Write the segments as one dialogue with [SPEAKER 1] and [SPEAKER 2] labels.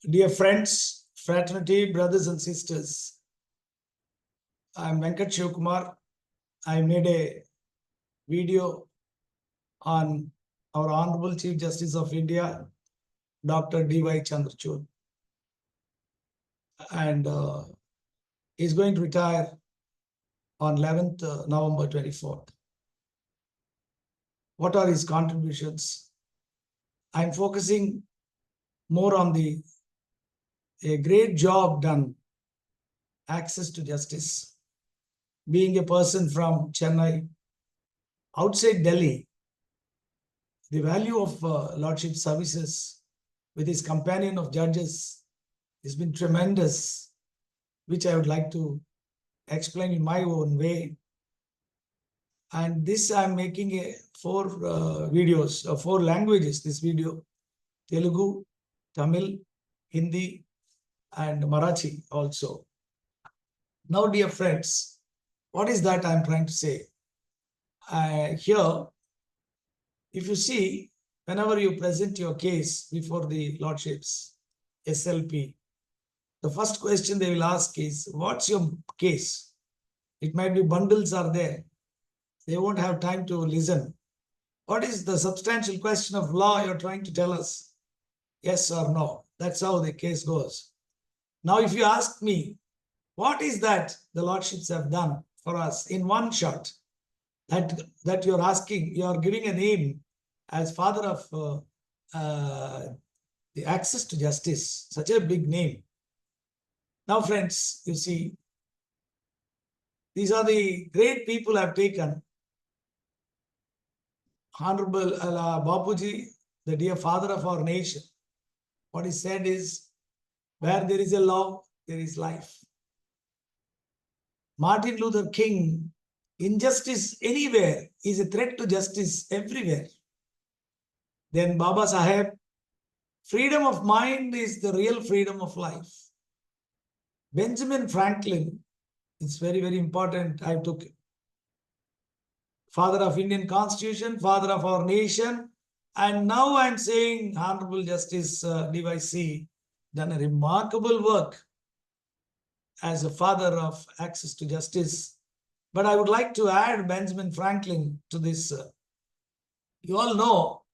[SPEAKER 1] Dear friends, fraternity, brothers and sisters, I am Venkat Shivkumar. I made a video on our Honorable Chief Justice of India, Dr. D.Y. Chandra Chud, and he's going to retire on 11th November 24th. What are his contributions? I'm focusing more on a great job done, access to justice. Being a person from Chennai, outside Delhi, the value of Lordship services with his companion of judges has been tremendous, which I would like to explain in my own way. And this I'm making four videos, 4 languages, this video: Telugu, Tamil, Hindi, and Marathi also. Now, dear friends, what is that I'm trying to say? Here, if you see, whenever you present your case before the Lordships, SLP, the first question they will ask is, what's your case? It might be bundles are there. They won't have time to listen. What is the substantial question of law you're trying to tell us? Yes or no? That's how the case goes. Now, if you ask me, what is that the Lordships have done for us in one shot? That you're asking, you're giving a name as father of the access to justice, such a big name. Now, friends, you see, these are the great people I've taken. Hon'Ble Bapuji, the dear father of our nation, what he said is, where there is a law, there is life. Martin Luther King, injustice anywhere is a threat to justice everywhere. Then Baba Saheb, freedom of mind is the real freedom of life. Benjamin Franklin, it's very, very important, I took it. Father of Indian Constitution, father of our nation. And now I'm saying Honorable Justice DYC done a remarkable work as a father of access to justice. But I would like to add Benjamin Franklin to this. You all know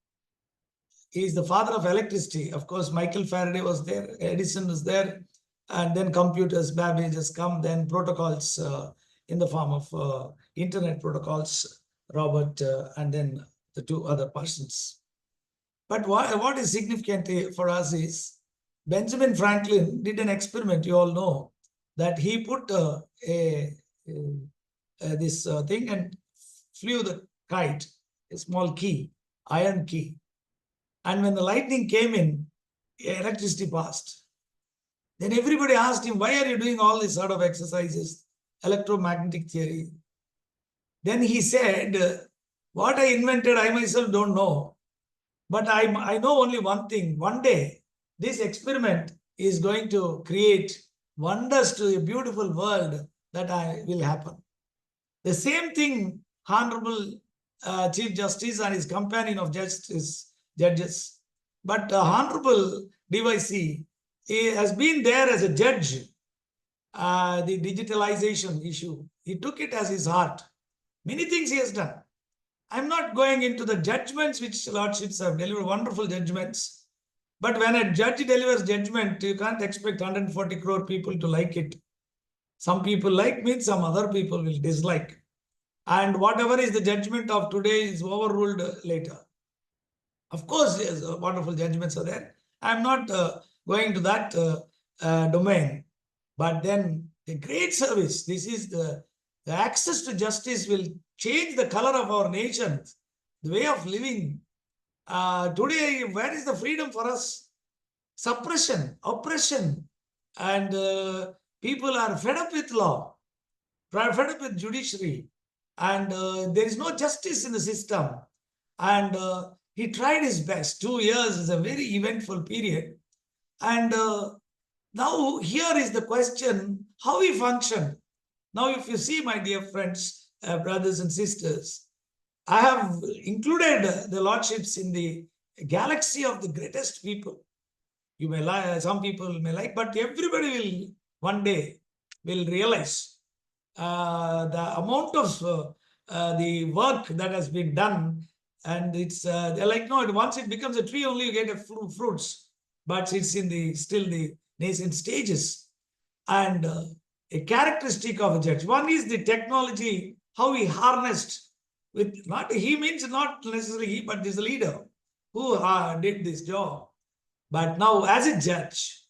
[SPEAKER 1] he is the father of electricity. Of course, Michael Faraday was there, Edison was there, and then computers, Babbage has come, then protocols in the form of internet protocols, Robert, and then the 2 other persons. But what is significant for us is Benjamin Franklin did an experiment, you all know, that he put this thing and flew the kite, a small key, iron key. And when the lightning came in, electricity passed. Then everybody asked him, why are you doing all these sort of exercises, electromagnetic theory? Then he said, what I invented, I myself don't know. But I know only one thing. One day, this experiment is going to create wonders to a beautiful world that will happen. The same thing, Honorable Chief Justice and his companion of judges. But Honorable DYC has been there as a judge, the digitalisation issue. He took it as his heart. Many things he has done. I'm not going into the judgments which Lordships have delivered, wonderful judgments. But when a judge delivers judgment, you can't expect 140 crore people to like it. Some people like me, some other people will dislike. And whatever is the judgment of today is overruled later. Of course, yes, wonderful judgments are there. I'm not going to that domain. But then a great service. This is the access to justice will change the color of our nation, the way of living. Today, where is the freedom for us? Suppression, oppression, and people are fed up with law, fed up with judiciary, and there is no justice in the system. And he tried his best. 2 years is a very eventful period. And now here is the question, how he functioned. Now, if you see, my dear friends, brothers and sisters, I have included the Lordships in the galaxy of the greatest people. You may like, some people may like, but everybody will one day will realize the amount of the work that has been done, and it's they're like, no, once it becomes a tree, only you get a fruits, but it's in the still the nascent stages. And a characteristic of a judge, one is the technology, how he harnessed with, not he means not necessarily he, but this leader who did this job. But now as a judge,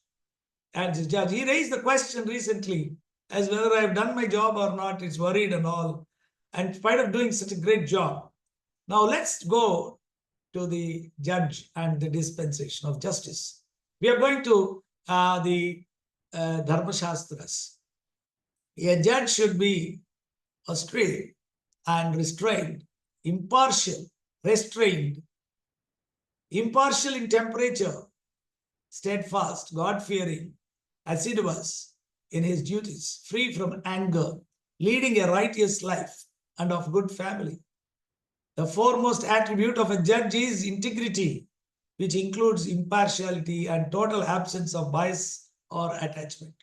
[SPEAKER 1] he raised the question recently as whether I've done my job or not. It's worried and all. And in spite of doing such a great job. Now let's go to the judge and the dispensation of justice. We are going to the Dharma Shastras. A judge should be austere and restrained, impartial, restrained, impartial in temperature, steadfast, God-fearing, assiduous in his duties, free from anger, leading a righteous life and of good family. The foremost attribute of a judge is integrity, which includes impartiality and total absence of bias or attachment.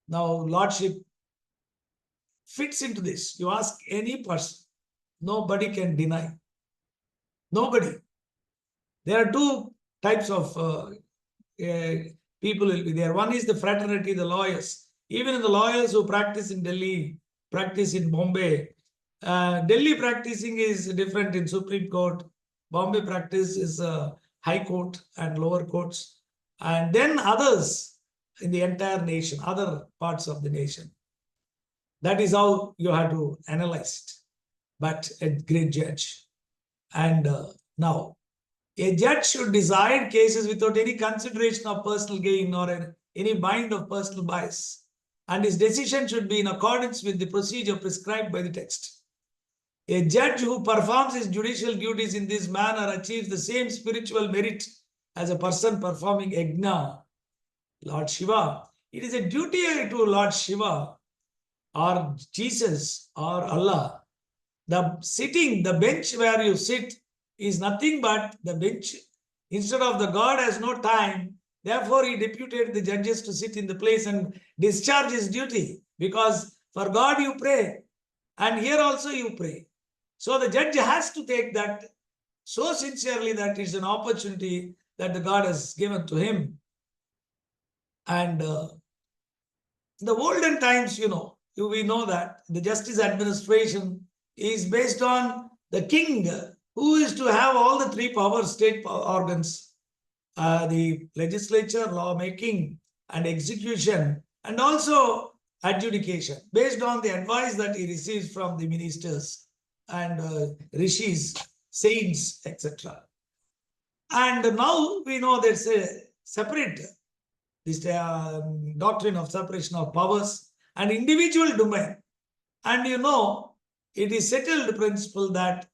[SPEAKER 1] Now, Lordship fits into this. You ask any person, nobody can deny. Nobody. There are two types of people will be there. One is the fraternity, the lawyers. Even the lawyers who practice in Delhi, practice in Bombay. Delhi practicing is different in Supreme Court. Bombay practice is High Court and lower courts. And then others in the entire nation, other parts of the nation. That is how you have to analyze it. But a great judge. And now, a judge should decide cases without any consideration of personal gain or any bind of personal bias. And his decision should be in accordance with the procedure prescribed by the text. A judge who performs his judicial duties in this manner achieves the same spiritual merit as a person performing yajna. Lord Shiva. It is a duty to Lord Shiva or Jesus or Allah. The sitting, the bench where you sit is nothing but the bench. Instead of the God has no time, therefore he deputed the judges to sit in the place and discharge his duty, because for God you pray and here also you pray. So the judge has to take that so sincerely that it's an opportunity that the God has given to him. And in the olden times, we know that the justice administration is based on the king, who is to have all the three power state organs, the legislature, lawmaking, and execution, and also adjudication, based on the advice that he receives from the ministers and rishis, saints, etc. And now we know there's a separate this doctrine of separation of powers and individual domain. And it is settled principle that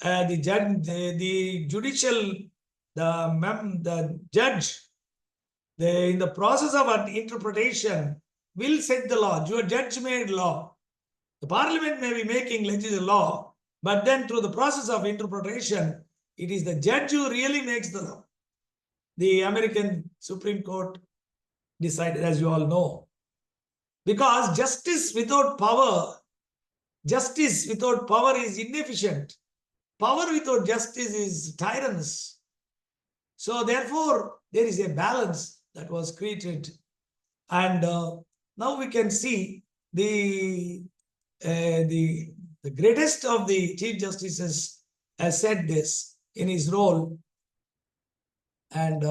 [SPEAKER 1] the judge, the judicial, the judge, in the process of an interpretation, will set the law. Judge made law. The parliament may be making legislative law, but then through the process of interpretation, it is the judge who really makes the law. The American Supreme Court decided, as you all know, because justice without power is inefficient. Power without justice is tyrannous. So therefore, there is a balance that was created. And now we can see the greatest of the Chief Justices has said this in his role. And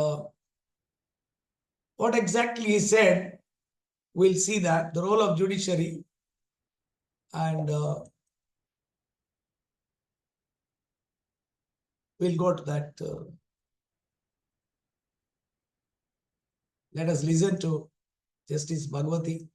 [SPEAKER 1] what exactly he said, we'll see that, the role of judiciary. And we'll go to that. Let us listen to Justice Bhagwati.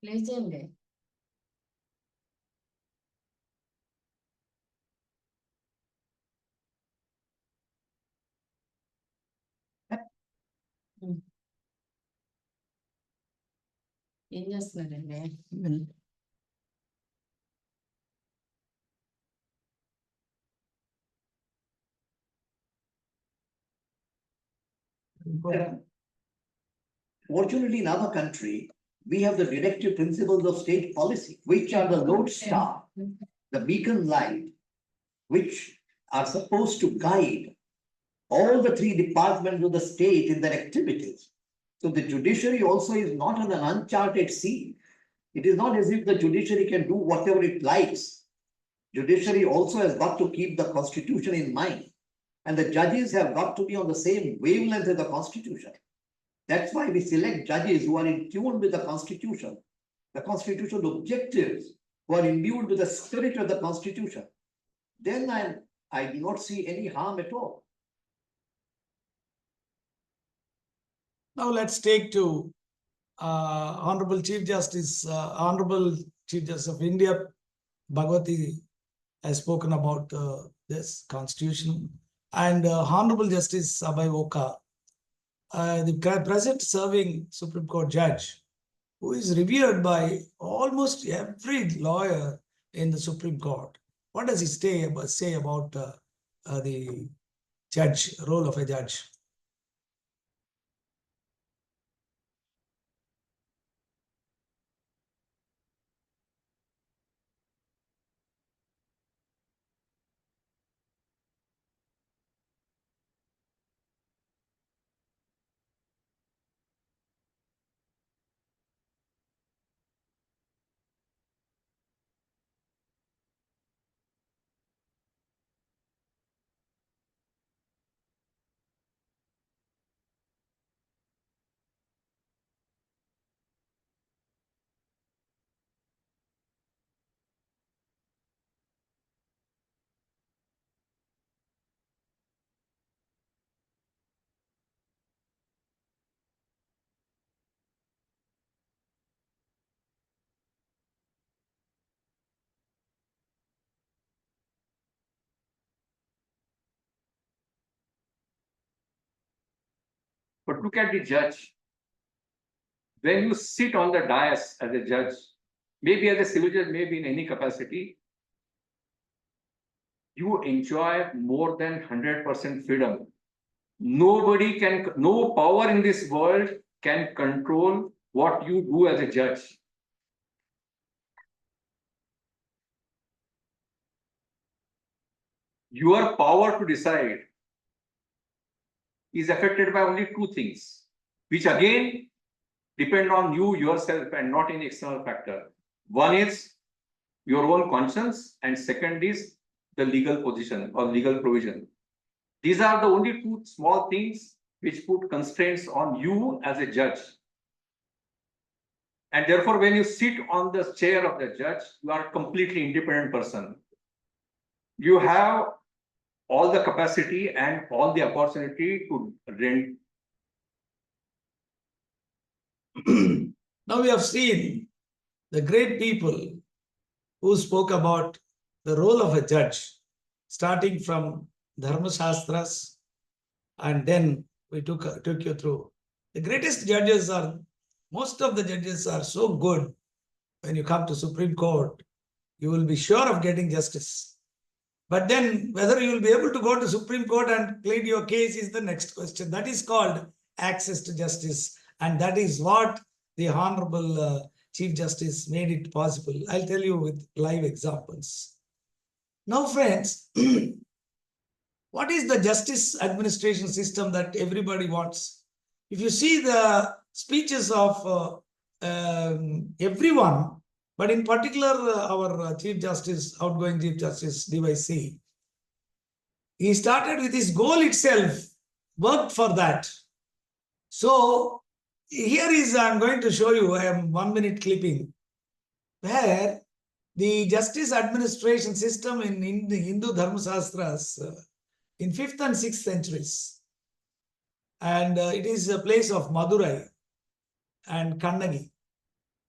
[SPEAKER 2] Legend. ఏం చేస్తున్నారండి?
[SPEAKER 3] Fortunately, in our country, we have the directive principles of state policy, which are the lodestar, the beacon light, which are supposed to guide all the three departments of the state in their activities. So the judiciary also is not on an uncharted sea. It is not as if the judiciary can do whatever it likes. Judiciary also has got to keep the constitution in mind. And the judges have got to be on the same wavelength as the constitution. That's why we select judges who are in tune with the constitutional objectives, who are imbued with the spirit of the constitution. Then I do not see any harm at all.
[SPEAKER 1] Now let's take to Honorable Chief Justice of India, Bhagwati has spoken about this constitution, and Honorable Justice Abhay Oka, the present serving Supreme Court judge, who is revered by almost every lawyer in the Supreme Court. What does he say about the judge, role of a judge?
[SPEAKER 4] But look at the judge. When you sit on the dais as a judge, maybe as a civil judge, maybe in any capacity, you enjoy more than 100% freedom. Nobody can, no power in this world can control what you do as a judge. Your power to decide is affected by only two things, which again depend on you yourself and not any external factor. One is your own conscience, and second is the legal position or legal provision. These are the only two small things which put constraints on you as a judge. And therefore, when you sit on the chair of the judge, you are a completely independent person. You have all the capacity and all the opportunity to rent.
[SPEAKER 1] Now we have seen the great people who spoke about the role of a judge, starting from Dharma Shastras, and then we took you through. The greatest judges are, most of the judges are so good. When you come to Supreme Court, you will be sure of getting justice. But then whether you will be able to go to Supreme Court and plead your case is the next question. That is called access to justice. And that is what the Honorable Chief Justice made it possible. I'll tell you with live examples. Now, friends, what is the justice administration system that everybody wants? If you see the speeches of everyone, but in particular our Chief Justice, outgoing Chief Justice DYC, he started with his goal itself, worked for that. So here is, I'm going to show you a 1 minute clipping where the justice administration system in the Hindu Dharma Shastras in 5th and 6th centuries. And it is a place of Madurai and Kannagi.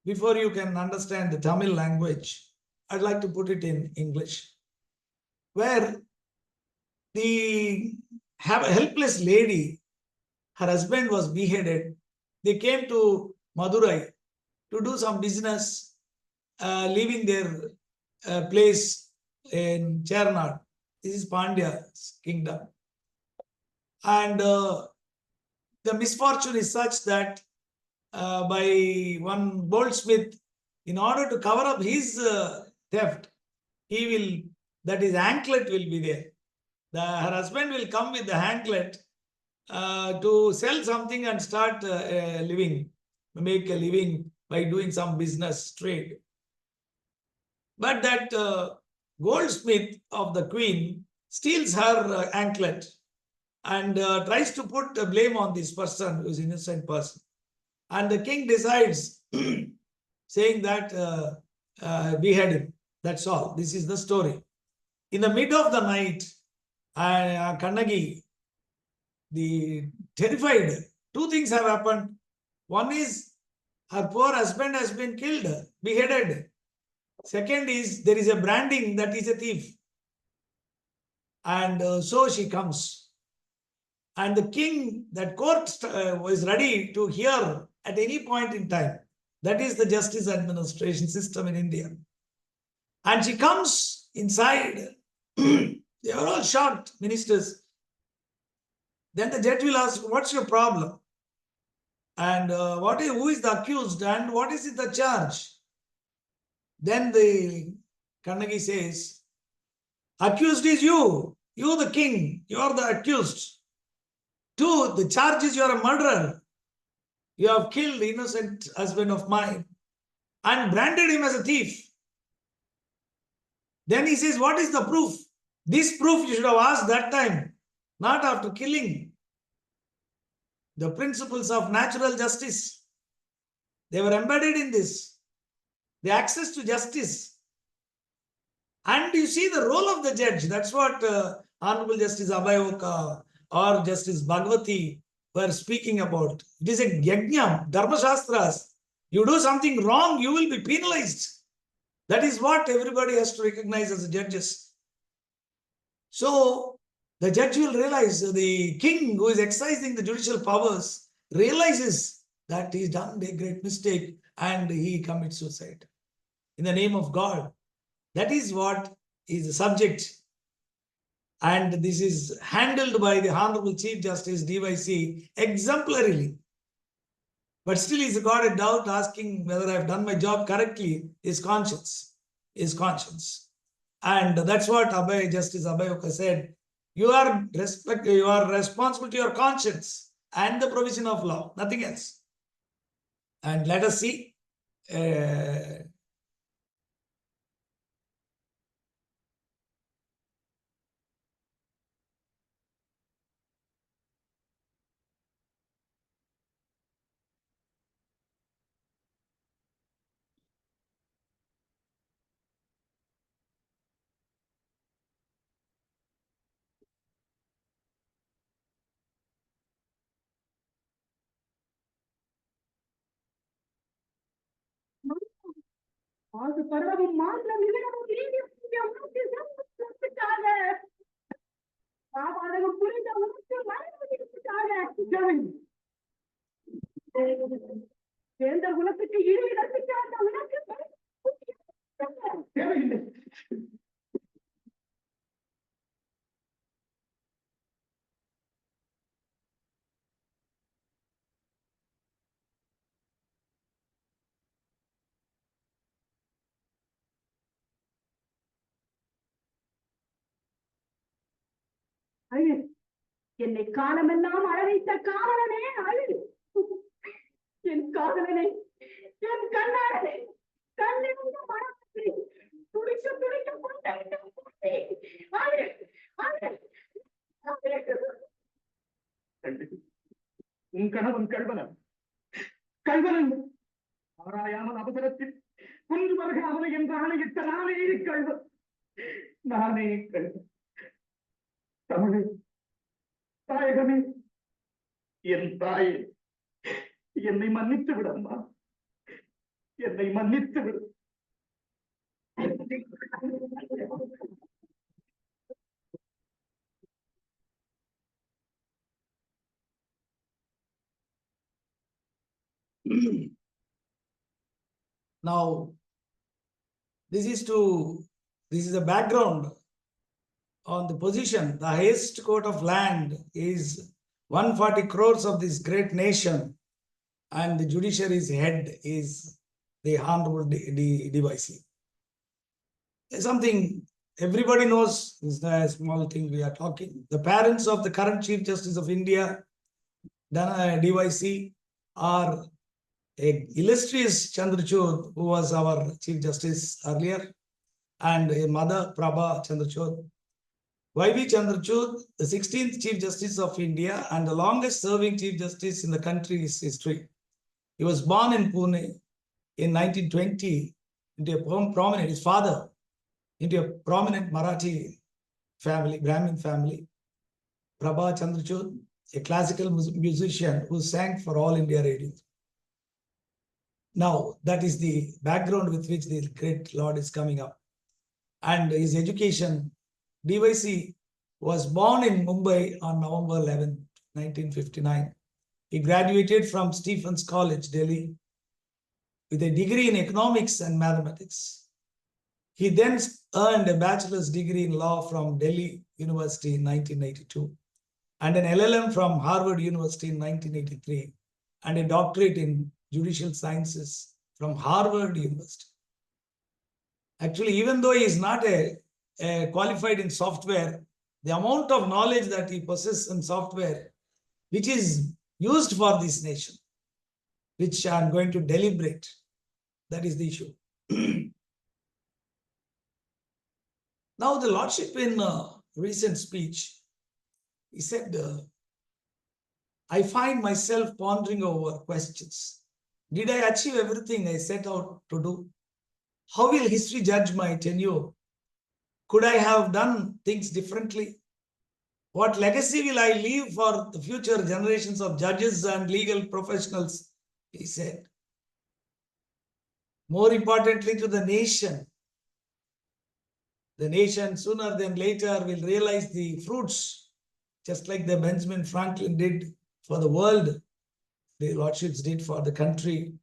[SPEAKER 1] before you can understand the Tamil language, I'd like to put it in English, where the helpless lady, her husband was beheaded. They came to Madurai to do some business, leaving their place in Chernad. This is Pandya's kingdom. And the misfortune is such that by one goldsmith, in order to cover up his theft, that his anklet will be there. Her husband will come with the anklet to sell something and start make a living by doing some business trade. But that goldsmith of the queen steals her anklet and tries to put the blame on this person who is innocent person. And the king decides, saying that behead him. That's all. This is the story. In the mid of the night, Kannagi, the terrified, two things have happened. One is her poor husband has been killed, beheaded. Second is there is a branding that is a thief. And so she comes. And the king, that court was ready to hear at any point in time. That is the justice administration system in India. And she comes inside. They are all shocked, ministers. Then the judge will ask, what's your problem? And who is the accused and what is it the charge? Then the Kannagi says, accused is you the king, you are the accused. Two, the charge is you are a murderer. You have killed the innocent husband of mine and branded him as a thief. Then he says, what is the proof? This proof you should have asked that time, not after killing. The principles of natural justice, they were embedded in this. The access to justice. And you see the role of the judge. That's what Honorable Justice Abhayoka or Justice Bhagwati were speaking about. It is a yajna, dharma shastras. You do something wrong, you will be penalized. That is what everybody has to recognize as judges. So the judge will realize, the king who is exercising the judicial powers realizes that he's done a great mistake and he commits suicide in the name of God. That is what is the subject. And this is handled by the Honorable Chief Justice DYC exemplarily. But still he's got a doubt asking whether I've done my job correctly. His conscience. And that's what Justice Abhayoka said. You are responsible to your conscience and the provision of law, nothing else. And let us see.
[SPEAKER 5] அது பரவும் மாற்றம் நிகழவும் பாபாரகம் புரிந்த உனக்கு சேர்ந்த குலத்துக்கு இரு இடத்துக்காக உனக்கு தேவையில்லை. அழு, என்னை காலமெல்லாம் அழவைத்த காவலனே அழு. என் காதலனை, என் கண்ணாளனை, கண்ணிருந்த மனத்தை துடிக்க துடிக்க கொண்டு அழு, அழு. உன் கணவன் கல்வனன் ஆராயாமல் அவசரத்தில் கொண்டு வருகிறாமல் என்று ஆணையிட்ட நானே கல்வன், நானே கல்வன். தமிழே, தாயகமே, என் தாயே, என்னை மன்னித்து விடம்மா.
[SPEAKER 3] என்னை மன்னித்து விடு.
[SPEAKER 1] Now, this is the background on the position. The highest court of land is 140 crores of this great nation, and the judiciary's head is the Hon'Ble DYC. Something everybody knows is the small thing we are talking. The parents of the current Chief Justice of India, DYC, are a illustrious Chandra Chud, who was our Chief Justice earlier, and a mother, Prabha Chandra Chud. YV Chandra Chud, the 16th Chief Justice of India and the longest serving Chief Justice in the country's history. He was born in Pune in 1920 into a prominent, his father, into a prominent Marathi family, Brahmin family. Prabha Chandra Chud, a classical musician who sang for All India Radio. Now, that is the background with which the great Lord is coming up. And his education, DYC was born in Mumbai on November 11, 1959. He graduated from Stephens College, Delhi, with a degree in economics and mathematics. He then earned a bachelor's degree in law from Delhi University in 1982 and an LLM from Harvard University in 1983 and a doctorate in judicial sciences from Harvard University. Actually, even though he is not a qualified in software, the amount of knowledge that he possesses in software, which is used for this nation, which I am going to deliberate, that is the issue. Now, the Lordship in a recent speech, he said, I find myself pondering over questions. Did I achieve everything I set out to do? How will history judge my tenure? Could I have done things differently? What legacy will I leave for the future generations of judges and legal professionals? He said. More importantly, to the nation. The nation sooner than later will realize the fruits, just like the Benjamin Franklin did for the world, the Lordships did for the country.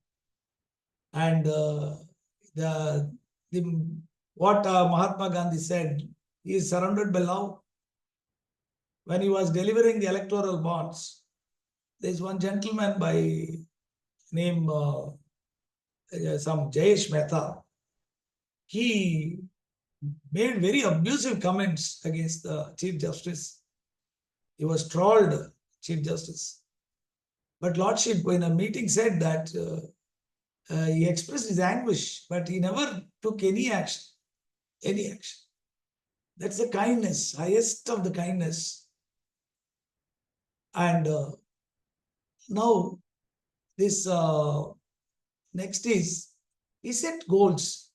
[SPEAKER 1] And what Mahatma Gandhi said, he is surrounded by love. When he was delivering the electoral bonds, there's one gentleman by name some Jayesh Mehta. He made very abusive comments against the Chief Justice. He was trolled, Chief Justice. But Lordship in a meeting said that he expressed his anguish, but he never took any action. Any action. That's the kindness, highest of the kindness. And now this next is, he set goals.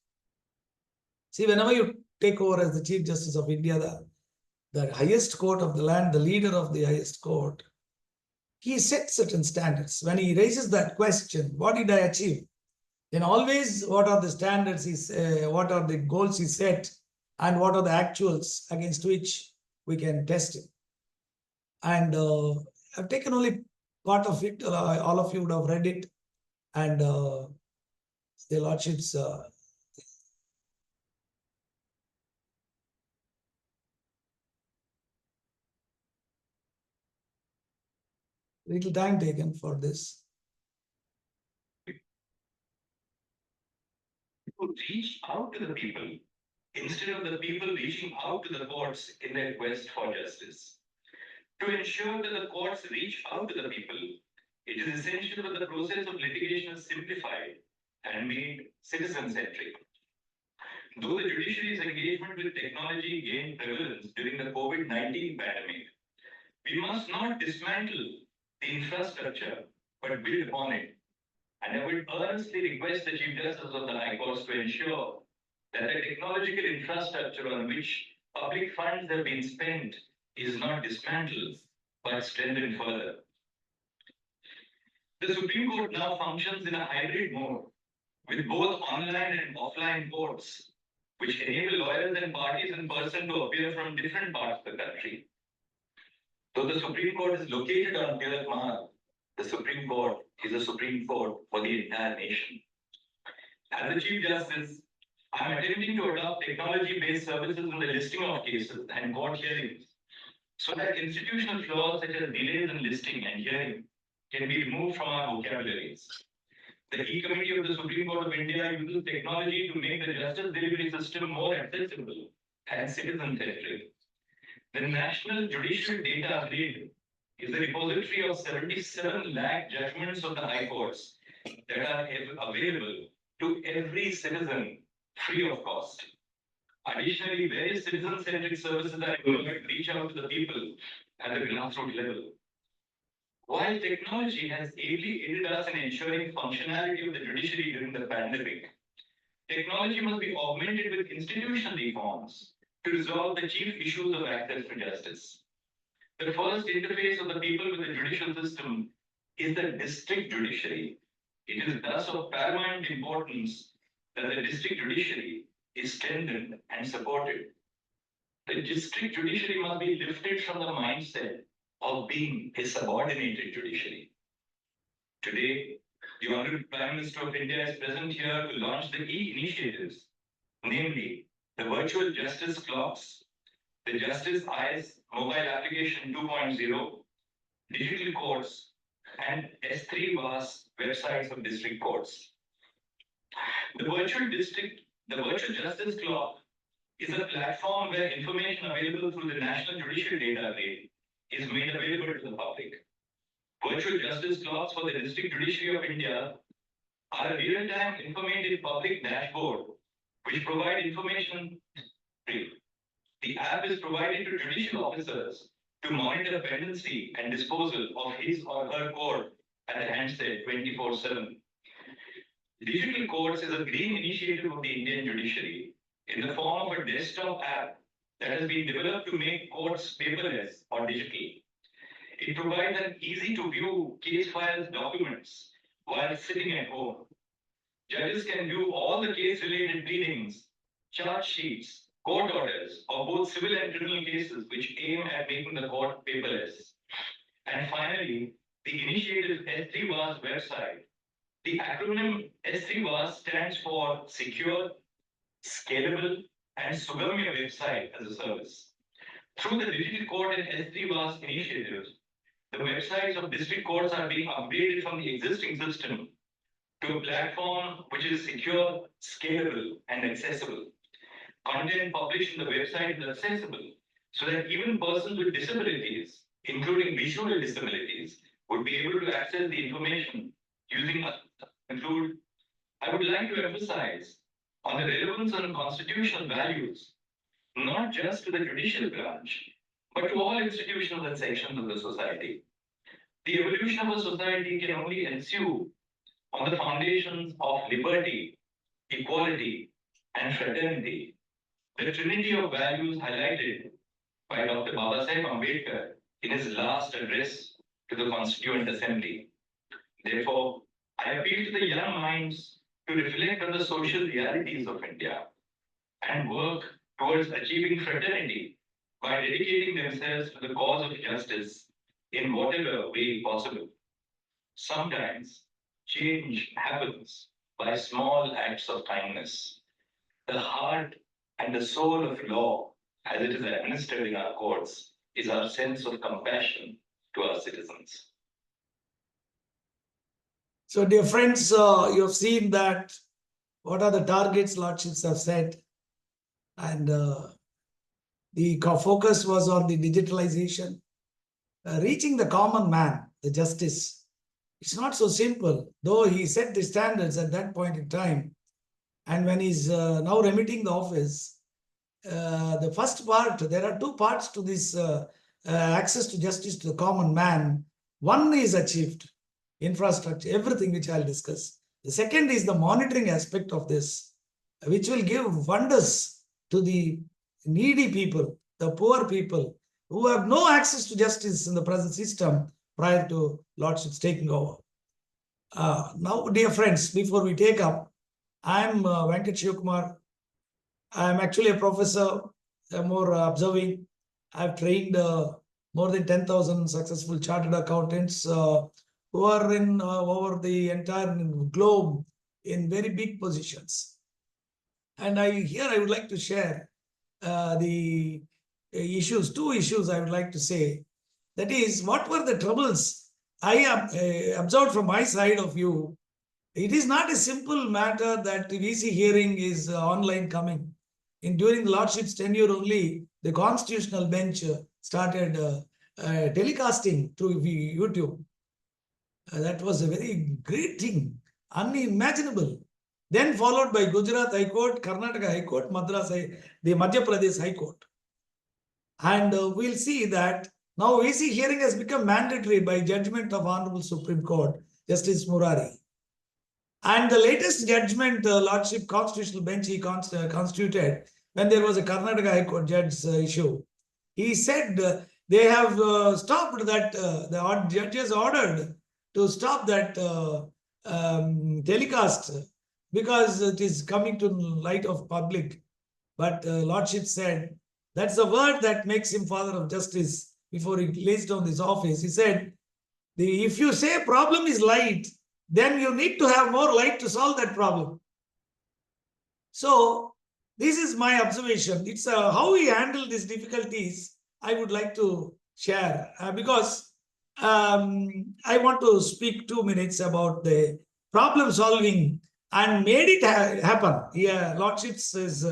[SPEAKER 1] See, whenever you take over as the Chief Justice of India, the highest court of the land, the leader of the highest court, he sets certain standards. When he raises that question, what did I achieve? Then always, what are the standards, what are the goals he set, and what are the actuals against which we can test it. And I've taken only part of it. All of you would have read it. And the Lordship's little time taken for this.
[SPEAKER 6] To reach out to the people instead of the people reaching out to the courts in their quest for justice. To ensure that the courts reach out to the people, it is essential that the process of litigation is simplified and made citizen-centric. Though the judiciary's engagement with technology gained prevalence during the COVID-19 pandemic, we must not dismantle the infrastructure but build upon it. And I would earnestly request the Chief Justice of the High Court to ensure that the technological infrastructure on which public funds have been spent is not dismantled but strengthened further. The Supreme Court now functions in a hybrid mode with both online and offline courts, which enable lawyers and parties in person to appear from different parts of the country. Though the Supreme Court is located on Tilak Mahal, the Supreme Court is a Supreme Court for the entire nation. As the Chief Justice, I am attempting to adopt technology-based services in the listing of cases and court hearings so that institutional flaws such as delays in listing and hearing can be removed from our vocabularies. The Key Committee of the Supreme Court of India uses technology to make the justice delivery system more accessible and citizen-centric. The National Judicial Data Grid is a repository of 77 lakh judgments of the High Courts that are available to every citizen free of cost. Additionally, various citizen-centric services are employed to reach out to the people at the grassroots level. While technology has ably aided us in ensuring functionality of the judiciary during the pandemic, technology must be augmented with institutional reforms to resolve the chief issues of access to justice. The first interface of the people with the judicial system is the district judiciary. It is thus of paramount importance that the district judiciary is strengthened and supported. The district judiciary must be lifted from the mindset of being a subordinated judiciary. Today, the Honorable Prime Minister of India is present here to launch the key initiatives, namely the virtual justice clocks, the Justice Eyes mobile application 2.0, digital courts, and S3 VAS websites of district courts. The virtual justice clock is a platform where information available through the National Judicial Data Grid is made available to the public. Virtual justice clocks for the District Judiciary of India are a real-time informative public dashboard which provide information. The app is provided to judicial officers to monitor pendency and disposal of his or her court at the handset 24/7. Digital Courts is a green initiative of the Indian judiciary in the form of a desktop app that has been developed to make courts paperless or digital. It provides an easy-to-view case files documents while sitting at home. Judges can view all the case-related pleadings, charge sheets, court orders of both civil and criminal cases which aim at making the court paperless. And finally, the initiative S3 VAS website. The acronym S3 VAS stands for Secure, Scalable, and Sugamya Website as a service. Through the Digital Court and S3 VAS initiatives, the websites of district courts are being upgraded from the existing system to a platform which is secure, scalable, and accessible. Content published in the website is accessible so that even persons with disabilities, including visual disabilities, would be able to access the information using include. I would like to emphasize on the relevance and constitutional values, not just to the judicial branch, but to all institutions and sections of the society. The evolution of a society can only ensue on the foundations of liberty, equality, and fraternity, the trinity of values highlighted by Dr. Babasaheb Ambedkar in his last address to the Constituent Assembly. Therefore, I appeal to the young minds to reflect on the social realities of India and work towards achieving fraternity by dedicating themselves to the cause of justice in whatever way possible. Sometimes change happens by small acts of kindness. The heart and the soul of law, as it is administered in our courts, is our sense of compassion to our citizens.
[SPEAKER 1] So, dear friends, you have seen that what are the targets lordships have set, and the focus was on the digitalization, reaching the common man, the justice. It's not so simple, though he set the standards at that point in time. And when he's now remitting the office, the first part, there are two parts to this access to justice to the common man. One is achieved, infrastructure, everything which I'll discuss. The second is the monitoring aspect of this, which will give wonders to the needy people, the poor people who have no access to justice in the present system prior to lordships taking over. Now, dear friends, before we take up, I'm Venkat Shivkumar. I'm actually a professor, more observing. I've trained more than 10,000 successful chartered accountants who are in over the entire globe in very big positions. And I would like to share the issues, two issues I would like to say. That is, what were the troubles I observed from my side of view? It is not a simple matter that VC hearing is online coming. During the Lordship's tenure only, the constitutional bench started telecasting through YouTube. That was a very great thing, unimaginable. Then followed by Gujarat High Court, Karnataka High Court, Madras, the Madhya Pradesh High Court. And we'll see that now VC hearing has become mandatory by judgment of Honorable Supreme Court, Justice Murari. And the latest judgment, Lordship Constitutional Bench he constituted when there was a Karnataka High Court judge's issue. He said they have stopped that, the judges ordered to stop that telecast because it is coming to light of public. But Lordship said, that's the word that makes him Father of Justice before he lays down his office. He said, if you say problem is light, then you need to have more light to solve that problem. So this is my observation. It's how we handle these difficulties I would like to share because I want to speak 2 minutes about the problem solving and made it happen. Yeah, Lordships is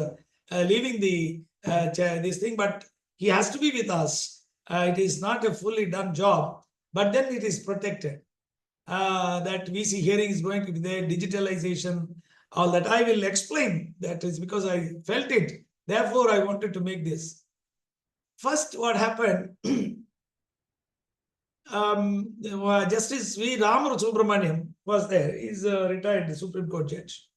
[SPEAKER 1] leaving the this thing, but he has to be with us. It is not a fully done job, but then it is protected. That VC hearing is going to be there, digitalisation, all that I will explain. That is because I felt it. Therefore, I wanted to make this. First, what happened? Justice V. Ramar Subramaniam was there. He's a retired Supreme Court judge.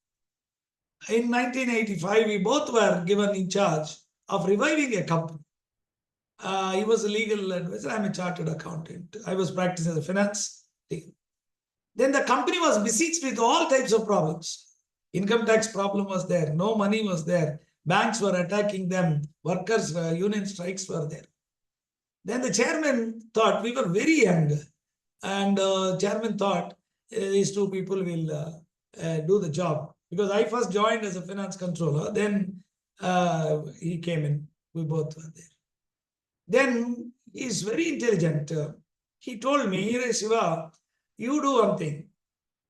[SPEAKER 1] In 1985, we both were given in charge of reviving a company. He was a legal advisor. I'm a chartered accountant. I was practicing as a finance team. Then the company was besieged with all types of problems. Income tax problem was there. No money was there. Banks were attacking them. Workers, union strikes were there. Then the chairman thought, we were very young. And chairman thought, these two people will do the job. Because I first joined as a finance controller. Then he came in. We both were there. Then he's very intelligent. He told me, Hire Shiva, you do one thing.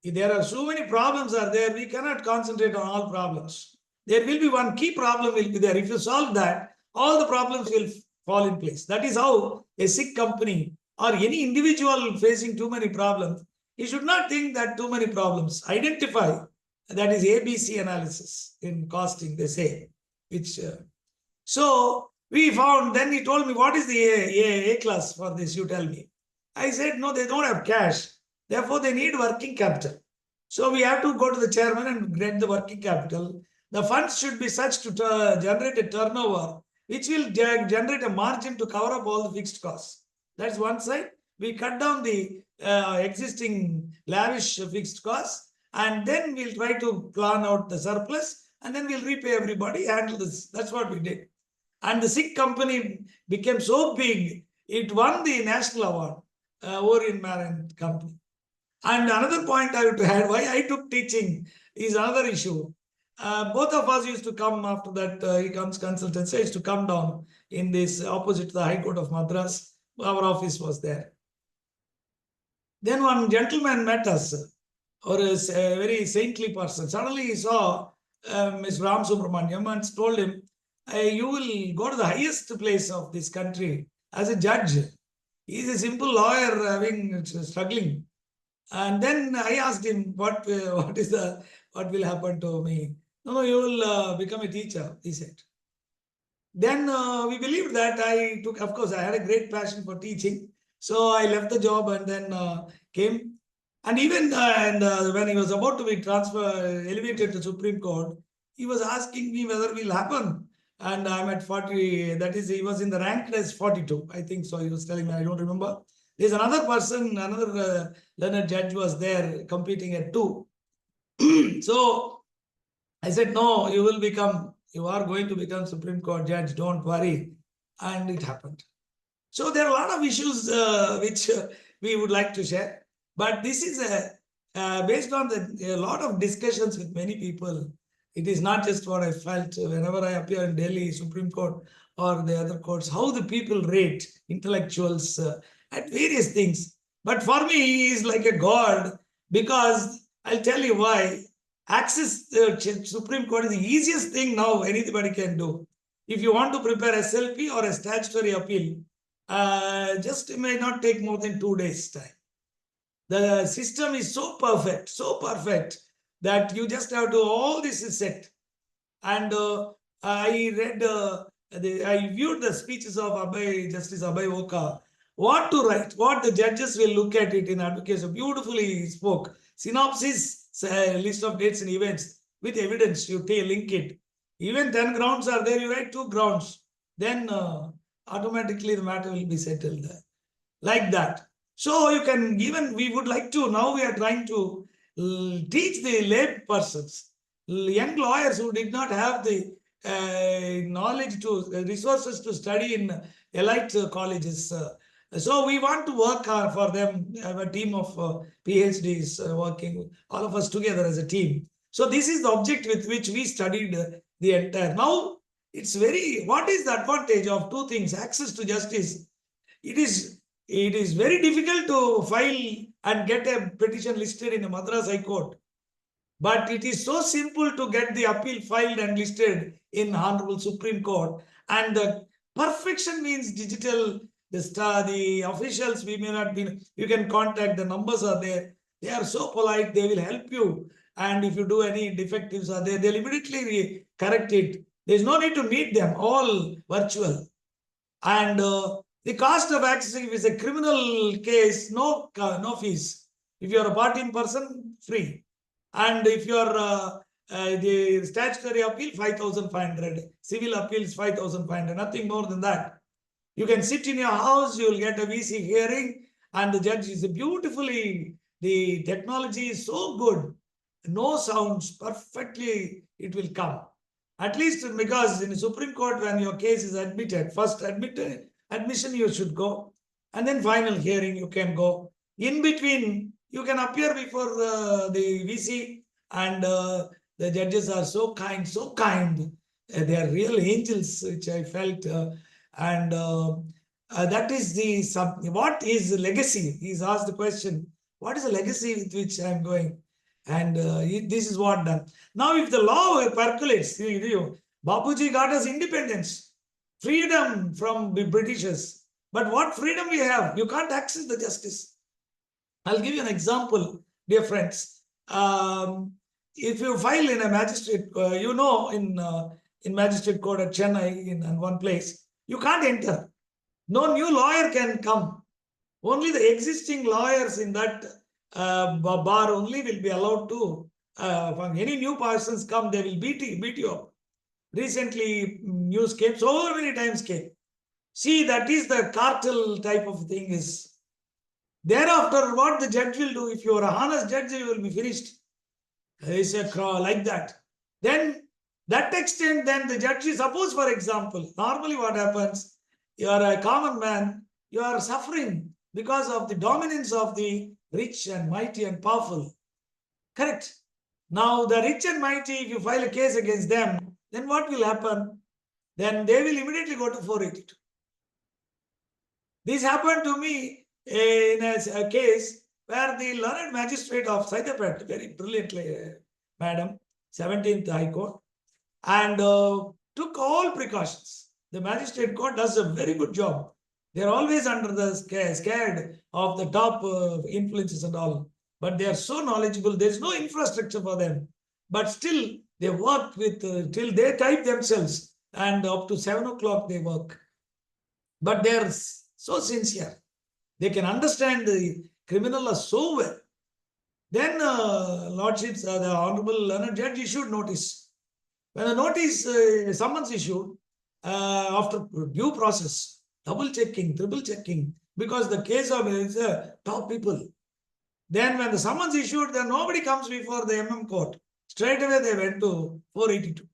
[SPEAKER 1] If there are so many problems are there, we cannot concentrate on all problems. There will be one key problem will be there. If you solve that, all the problems will fall in place. That is how a sick company or any individual facing too many problems, he should not think that too many problems. Identify, that is ABC analysis in costing, they say. Which so we found, then he told me, what is the A class for this, you tell me. I said, no, they don't have cash. Therefore, they need working capital. So we have to go to the chairman and get the working capital. The funds should be such to generate a turnover, which will generate a margin to cover up all the fixed costs. That's one side. We cut down the existing lavish fixed costs, and then we'll try to plan out the surplus, and then we'll repay everybody, handle this. That's what we did. And the SIG company became so big, it won the national award, Orient Marine Company. And another point I would add, why I took teaching is another issue. Both of us used to come after that, he comes consultancy, used to come down in this opposite to the High Court of Madras. Our office was there. Then one gentleman met us, or a very saintly person. Suddenly he saw Ms. Ram Subramaniam and told him, you will go to the highest place of this country as a judge. He is a simple lawyer struggling. And then I asked him, what will happen to me? No, you will become a teacher, he said. Then we believed that I took, of course, I had a great passion for teaching. So I left the job and then came. And even when he was about to be elevated to Supreme Court, he was asking me whether it will happen. And I'm at 40, that is, he was in the rank as 42. I think so. He was telling me, I don't remember. There's another person, another learned judge was there competing at 2. So I said, no, you are going to become Supreme Court judge, don't worry. And it happened. So there are a lot of issues which we would like to share. But this is based on a lot of discussions with many people. It is not just what I felt whenever I appear in Delhi, Supreme Court or the other courts, how the people rate intellectuals at various things. But for me, he is like a god because I'll tell you why. Access the Supreme Court is the easiest thing now anybody can do. If you want to prepare SLP or a statutory appeal, just it may not take more than 2 days time. The system is so perfect that you just have to, all this is set. And I read, I viewed the speeches of Justice Abhay Oka. What to write, what the judges will look at it in advocacy. Beautifully he spoke. Synopsis, list of dates and events with evidence, you link it. Even 10 grounds are there, you write 2 grounds. Then automatically the matter will be settled there. Like that. So you can even, we would like to, now we are trying to teach the lay persons, young lawyers who did not have the knowledge to, resources to study in elite colleges. So we want to work for them. I have a team of PhDs working, all of us together as a team. So this is the object with which we studied the entire. Now it's very, what is the advantage of 2 things? Access to justice. It is very difficult to file and get a petition listed in a Madras High Court. But it is so simple to get the appeal filed and listed in Hon'Ble Supreme Court. And the perfection means digital, the officials, we may not be, you can contact, the numbers are there. They are so polite, they will help you. And if you do any defectives are there, they'll immediately correct it. There's no need to meet them, all virtual. And the cost of accessing, if it's a criminal case, no fees. If you're a part-time person, free. And if you're the statutory appeal, 5,500. Civil appeals, 5,500. Nothing more than that. You can sit in your house, you'll get a VC hearing, and the judge is beautifully, the technology is so good. No sounds, perfectly it will come. At least because in the Supreme Court, when your case is admitted, first admission you should go, and then final hearing you can go. In between, you can appear before the VC, and the judges are so kind, so kind. They are real angels, which I felt. And that is the what is the legacy? He's asked the question, what is the legacy with which I'm going? And this is what done. Now, if the law percolates, Bapuji got us independence, freedom from the Britishers. But what freedom we have? You can't access the justice. I'll give you an example, dear friends. If you file in a magistrate, in magistrate court at Chennai, in one place, you can't enter. No new lawyer can come. Only the existing lawyers in that bar only will be allowed to. When any new persons come, they will beat you up. Recently, news came, so many times came. See, that is the cartel type of thing is. Thereafter, what the judge will do, if you are a honest judge, you will be finished. It's a crawl like that. Then, that extent, then the judge is, suppose for example, normally what happens, you are a common man, you are suffering because of the dominance of the rich and mighty and powerful. Correct? Now, the rich and mighty, if you file a case against them, then what will happen? Then they will immediately go to 482. This happened to me in a case where the learned magistrate of Saidapet, very brilliantly, madam, 17th High Court, and took all precautions. The magistrate court does a very good job. They're always under the scared of the top influences and all. But they are so knowledgeable. There's no infrastructure for them. But still, they work with, till they type themselves. And up to 7 o'clock they work. But they are so sincere. They can understand the criminal law so well. Then Lordships, the Honorable Learned Judge issued notice. When the notice, summons issued, after due process, double checking, triple checking, because the case of top people. Then when the summons issued, then nobody comes before the MM court. Straight away they went to 482.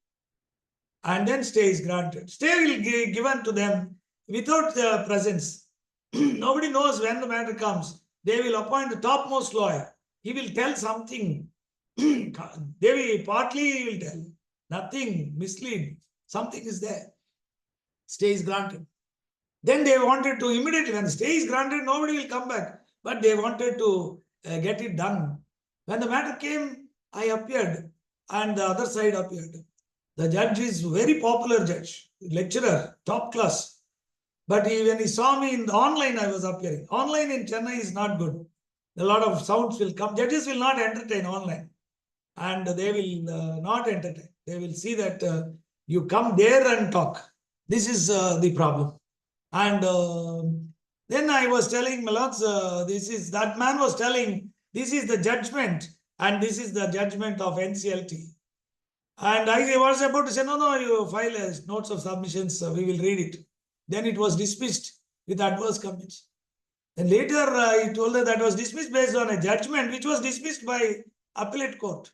[SPEAKER 1] And then stay is granted. Stay will be given to them without their presence. Nobody knows when the matter comes. They will appoint the topmost lawyer. He will tell something. They will partly he will tell. Nothing mislead. Something is there. Stay is granted. Then they wanted to immediately, when stay is granted, nobody will come back. But they wanted to get it done. When the matter came, I appeared and the other side appeared. The judge is very popular judge, lecturer, top class. But when he saw me in the online, I was appearing. Online in Chennai is not good. A lot of sounds will come. Judges will not entertain online. And they will not entertain. They will see that you come there and talk. This is the problem. And then I was telling Malats, that man was telling, this is the judgment and this is the judgment of NCLT. And I was about to say, no, you file as notes of submissions, we will read it. Then it was dismissed with adverse comments. And later I told her that was dismissed based on a judgment which was dismissed by appellate court.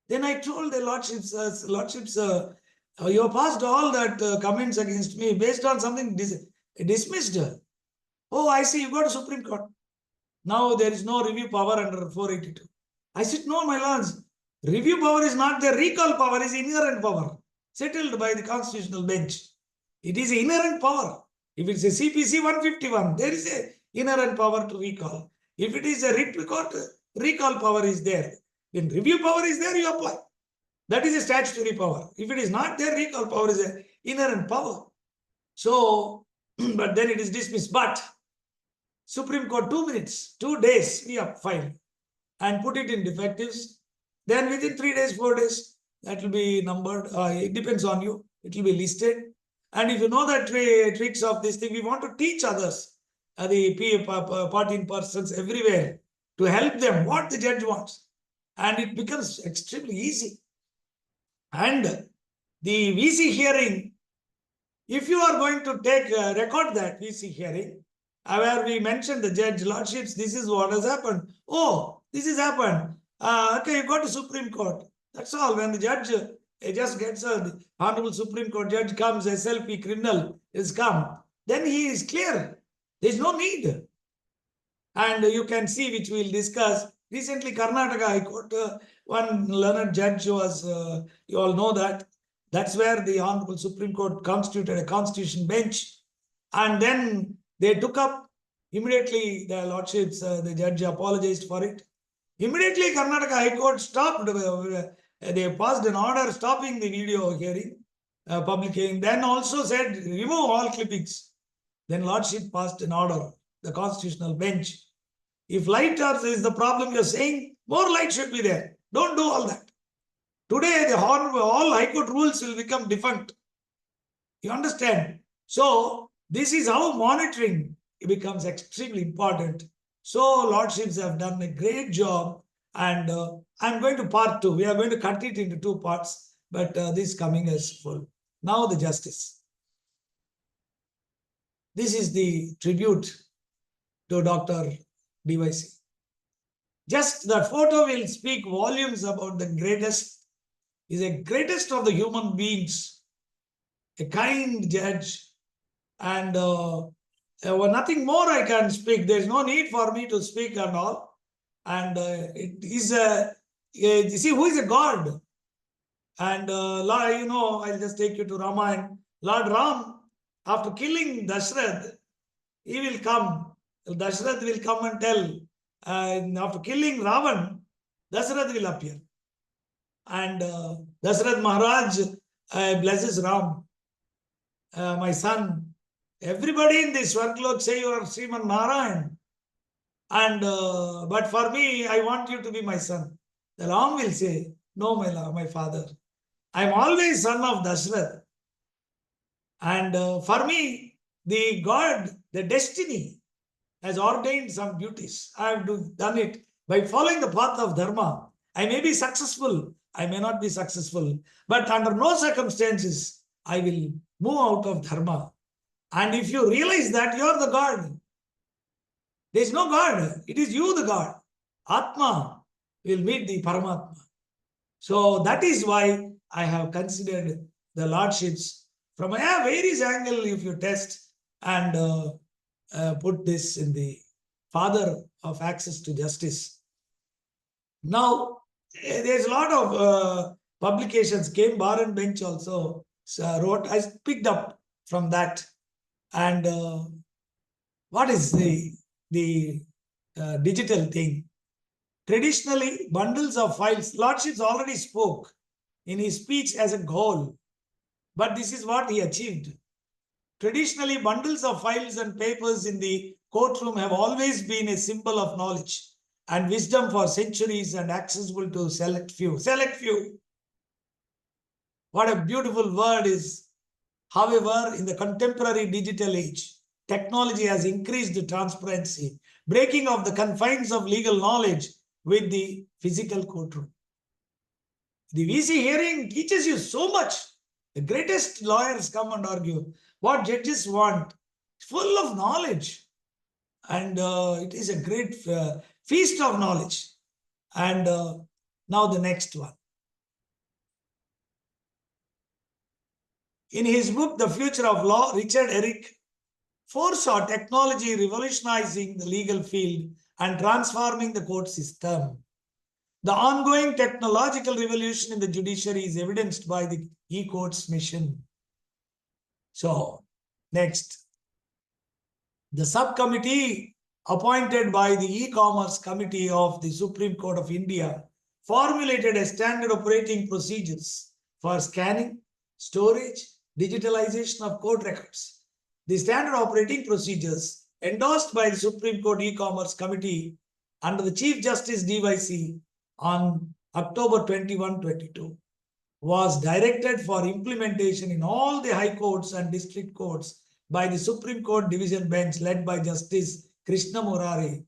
[SPEAKER 1] Then I told the lordships, you have passed all that comments against me based on something dismissed. Oh, I see, you go to Supreme Court. Now there is no review power under 482. I said, no, my lords, review power is not there. Recall power is inherent power, settled by the constitutional bench. It is inherent power. If it's a CPC 151, there is a inherent power to recall. If it is a writ court, recall power is there. When review power is there, you apply. That is a statutory power. If it is not there, recall power is an inherent power. So, but then it is dismissed. But Supreme Court, 2 minutes, 2 days, we have filed and put it in defectives. Then within 3 days, 4 days, that will be numbered. It depends on you. It will be listed. And if you know the tricks of this thing, we want to teach others, the party persons everywhere, to help them what the judge wants. And it becomes extremely easy. And the VC hearing, if you are going to record that VC hearing, where we mentioned the judge, lordships, this is what has happened. Oh, this has happened. Okay, you go to Supreme Court. That's all. When the judge just gets the Hon'Ble Supreme Court judge comes, SLP criminal is come, then he is clear. There is no need. And you can see, which we will discuss. Recently, Karnataka High Court, one learned judge was, you all know that. That's where the Hon'Ble Supreme Court constituted a constitution bench. And then they took up, immediately the lordships, the judge apologized for it. Immediately, Karnataka High Court stopped. They passed an order stopping the video hearing, public hearing. Then also said, remove all clippings. Then lordship passed an order, the constitutional bench. If light is the problem you're saying, more light should be there. Don't do all that. Today, all High Court rules will become defunct. You understand? So, this is how monitoring becomes extremely important. So, lordships have done a great job. And I'm going to part 2. We are going to cut it into 2 parts. But this coming as full. Now the justice. This is the tribute to Dr. DYC. Just the photo will speak volumes about the greatest, is a greatest of the human beings, a kind judge, and nothing more I can speak. There's no need for me to speak and all. And it is you see, who is a God? And you know, I'll just take you to Ramayana. Lord Ram, after killing Dashrath, he will come. Dashrath will come and tell. After killing Ravan, Dashrath will appear. And Dashrath Maharaj blesses Ram, my son. Everybody in this Swarglok say you are Sriman Narayan. And but for me, I want you to be my son. The Ram will say, no, my father. I am always son of Dashrath. And for me, the God, the destiny has ordained some duties. I have done it by following the path of Dharma. I may be successful, I may not be successful, but under no circumstances I will move out of Dharma. And if you realize that, you are the God. There is no God. It is you, the God. Atma will meet the Paramatma. So that is why I have considered the lordships from a various angle. If you test and put this in the father of access to justice. Now, there's a lot of publications. Came Bar and Bench also wrote. I picked up from that. And what is the digital thing? Traditionally, bundles of files. Lordships already spoke in his speech as a goal, but this is what he achieved. Traditionally, bundles of files and papers in the courtroom have always been a symbol of knowledge and wisdom for centuries and accessible to select few. Select few. What a beautiful word is. However, in the contemporary digital age, technology has increased the transparency, breaking of the confines of legal knowledge with the physical courtroom. The VC hearing teaches you so much. The greatest lawyers come and argue. What judges want, full of knowledge. And it is a great feast of knowledge. And now the next one. In his book, The Future of Law, Richard Herrick foresaw technology revolutionizing the legal field and transforming the court system. The ongoing technological revolution in the judiciary is evidenced by the e-courts mission. So, next. The subcommittee appointed by the e-commerce committee of the Supreme Court of India formulated a standard operating procedures for scanning, storage, digitalization of court records. The standard operating procedures endorsed by the Supreme Court e-commerce committee under the Chief Justice DYC on October 21, 22 was directed for implementation in all the high courts and district courts by the Supreme Court division bench led by Justice Krishna Murari.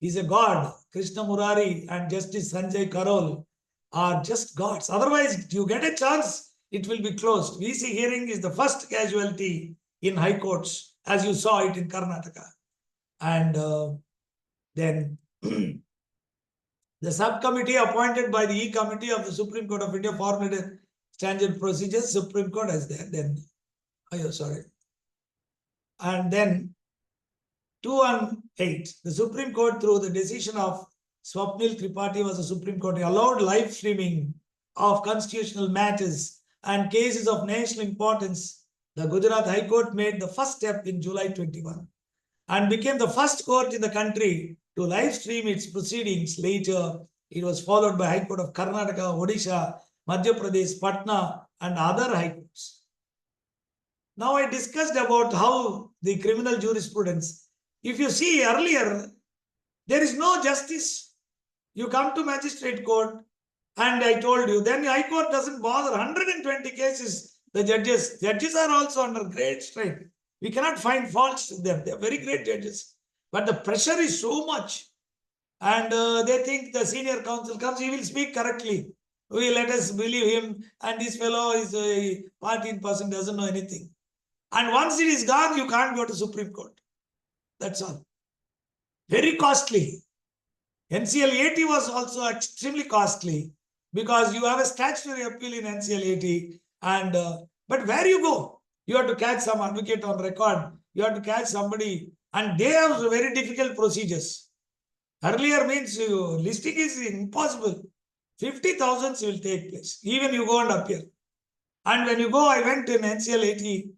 [SPEAKER 1] He's a god. Krishna Murari and Justice Sanjay Karol are just gods. Otherwise, you get a chance, it will be closed. VC hearing is the first casualty in high courts, as you saw it in Karnataka. And then the subcommittee appointed by the E-Committee of the Supreme Court of India formulated standard procedures. Supreme Court has there. Then, And then 218, the Supreme Court, through the decision of Swapnil Tripathi, was the Supreme Court, allowed live streaming of constitutional matters and cases of national importance. The Gujarat High Court made the first step in July 21 and became the first court in the country to live stream its proceedings. Later, it was followed by High Court of Karnataka, Odisha, Madhya Pradesh, Patna, and other high courts. Now I discussed about how the criminal jurisprudence, if you see earlier, there is no justice. You come to magistrate court, and I told you, then the High Court doesn't bother. 120 cases, the judges are also under great strain. We cannot find faults with them. They are very great judges. But the pressure is so much. And they think the senior counsel comes, he will speak correctly. Let us believe him. And this fellow is a party person, doesn't know anything. And once it is gone, you can't go to Supreme Court. That's all. Very costly. NCL 80 was also extremely costly because you have a statutory appeal in NCL 80. And but where you go, you have to catch some advocate on record. You have to catch somebody, and they have very difficult procedures. Earlier means listing is impossible. 50,000 will take place. Even you go and appear. And when you go, I went in NCL 80.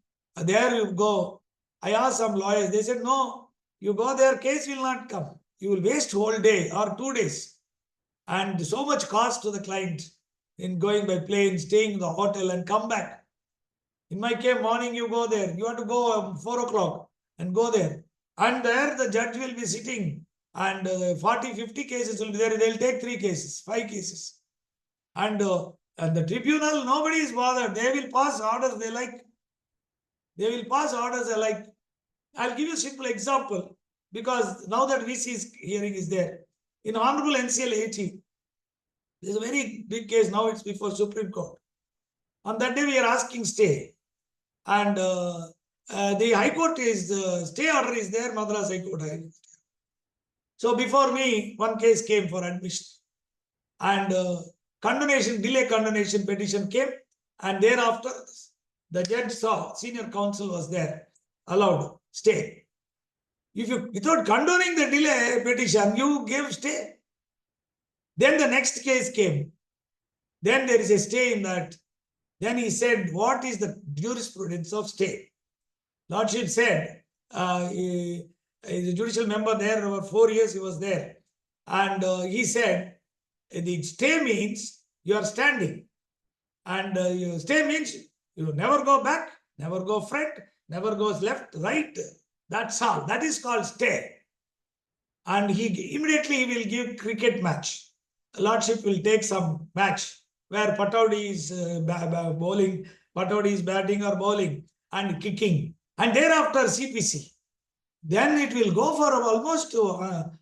[SPEAKER 1] There you go. I asked some lawyers. They said, no, you go there, case will not come. You will waste whole day or 2 days. And so much cost to the client in going by plane, staying in the hotel and come back. In my case, morning you go there. You have to go 4 o'clock and go there. And there the judge will be sitting. And 40, 50 cases will be there. They'll take 3 cases, 5 cases. And the tribunal, nobody is bothered. They will pass orders they like. They will pass orders they like. I'll give you a simple example. Because now that VC's hearing is there. In Hon'Ble NCL 80, there's a very big case. Now it's before Supreme Court. On that day, we are asking stay. And the High Court is, stay order is there, Madras High Court. So before me, one case came for admission. And condonation, delay condonation petition came, and thereafter the judge saw, senior counsel was there, allowed stay. If you, without condoning the delay petition, you gave stay. Then the next case came. Then there is a stay in that. Then he said, what is the jurisprudence of stay? Lordship said, he is a judicial member there, over 4 years he was there. And he said, the stay means you are standing. And stay means you never go back, never go front, never goes left, right. That's all. That is called stay. And he immediately will give cricket match. Lordship will take some match where Pataudi is bowling, Pataudi is batting or bowling and kicking. And thereafter CPC. Then it will go for almost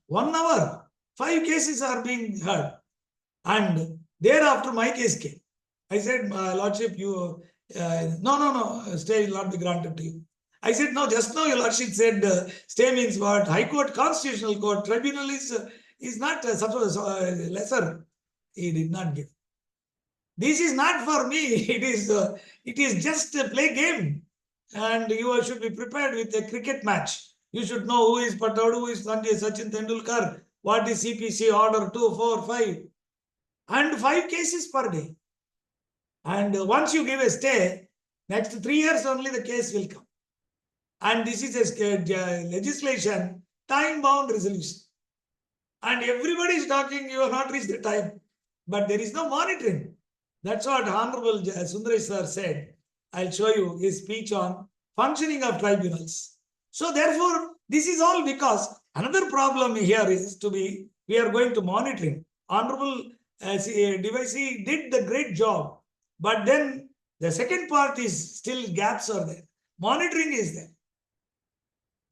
[SPEAKER 1] 1 hour. 5 cases are being heard. And thereafter my case came. I said, Lordship, you, no, stay will not be granted to you. I said, no, just now your Lordship said stay means what? High Court, Constitutional Court, Tribunal is not lesser. He did not give. This is not for me. It is just a play game. And you should be prepared with a cricket match. You should know who is Pataudi, who is Sachin Tendulkar, what is CPC order 2, 4, 5. And 5 cases per day. And once you give a stay, next 3 years only the case will come. And this is a legislation, time-bound resolution. And everybody is talking, you have not reached the time. But there is no monitoring. That's what Hon'Ble Sundaresh sir said. I'll show you his speech on functioning of tribunals. So therefore, this is all because another problem here is we are going to monitoring. Hon'Ble DYC did the great job. But then the second part is still gaps are there. Monitoring is there.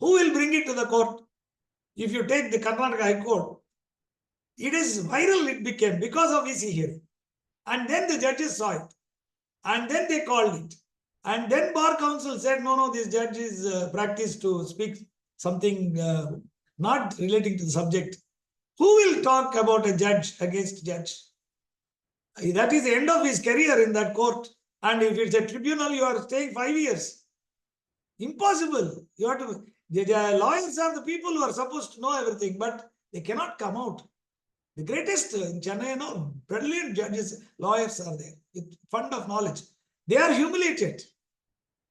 [SPEAKER 1] Who will bring it to the court? If you take the Karnataka High Court, it is viral, it became because of EC hearing. And then the judges saw it. And then they called it. And then Bar Council said, no, this judge is practiced to speak something not relating to the subject. Who will talk about a judge against judge? That is the end of his career in that court. And if it's a tribunal, you are staying 5 years. Impossible. You have to. The lawyers are the people who are supposed to know everything, but they cannot come out. The greatest in Chennai, brilliant judges, lawyers are there with fund of knowledge. They are humiliated.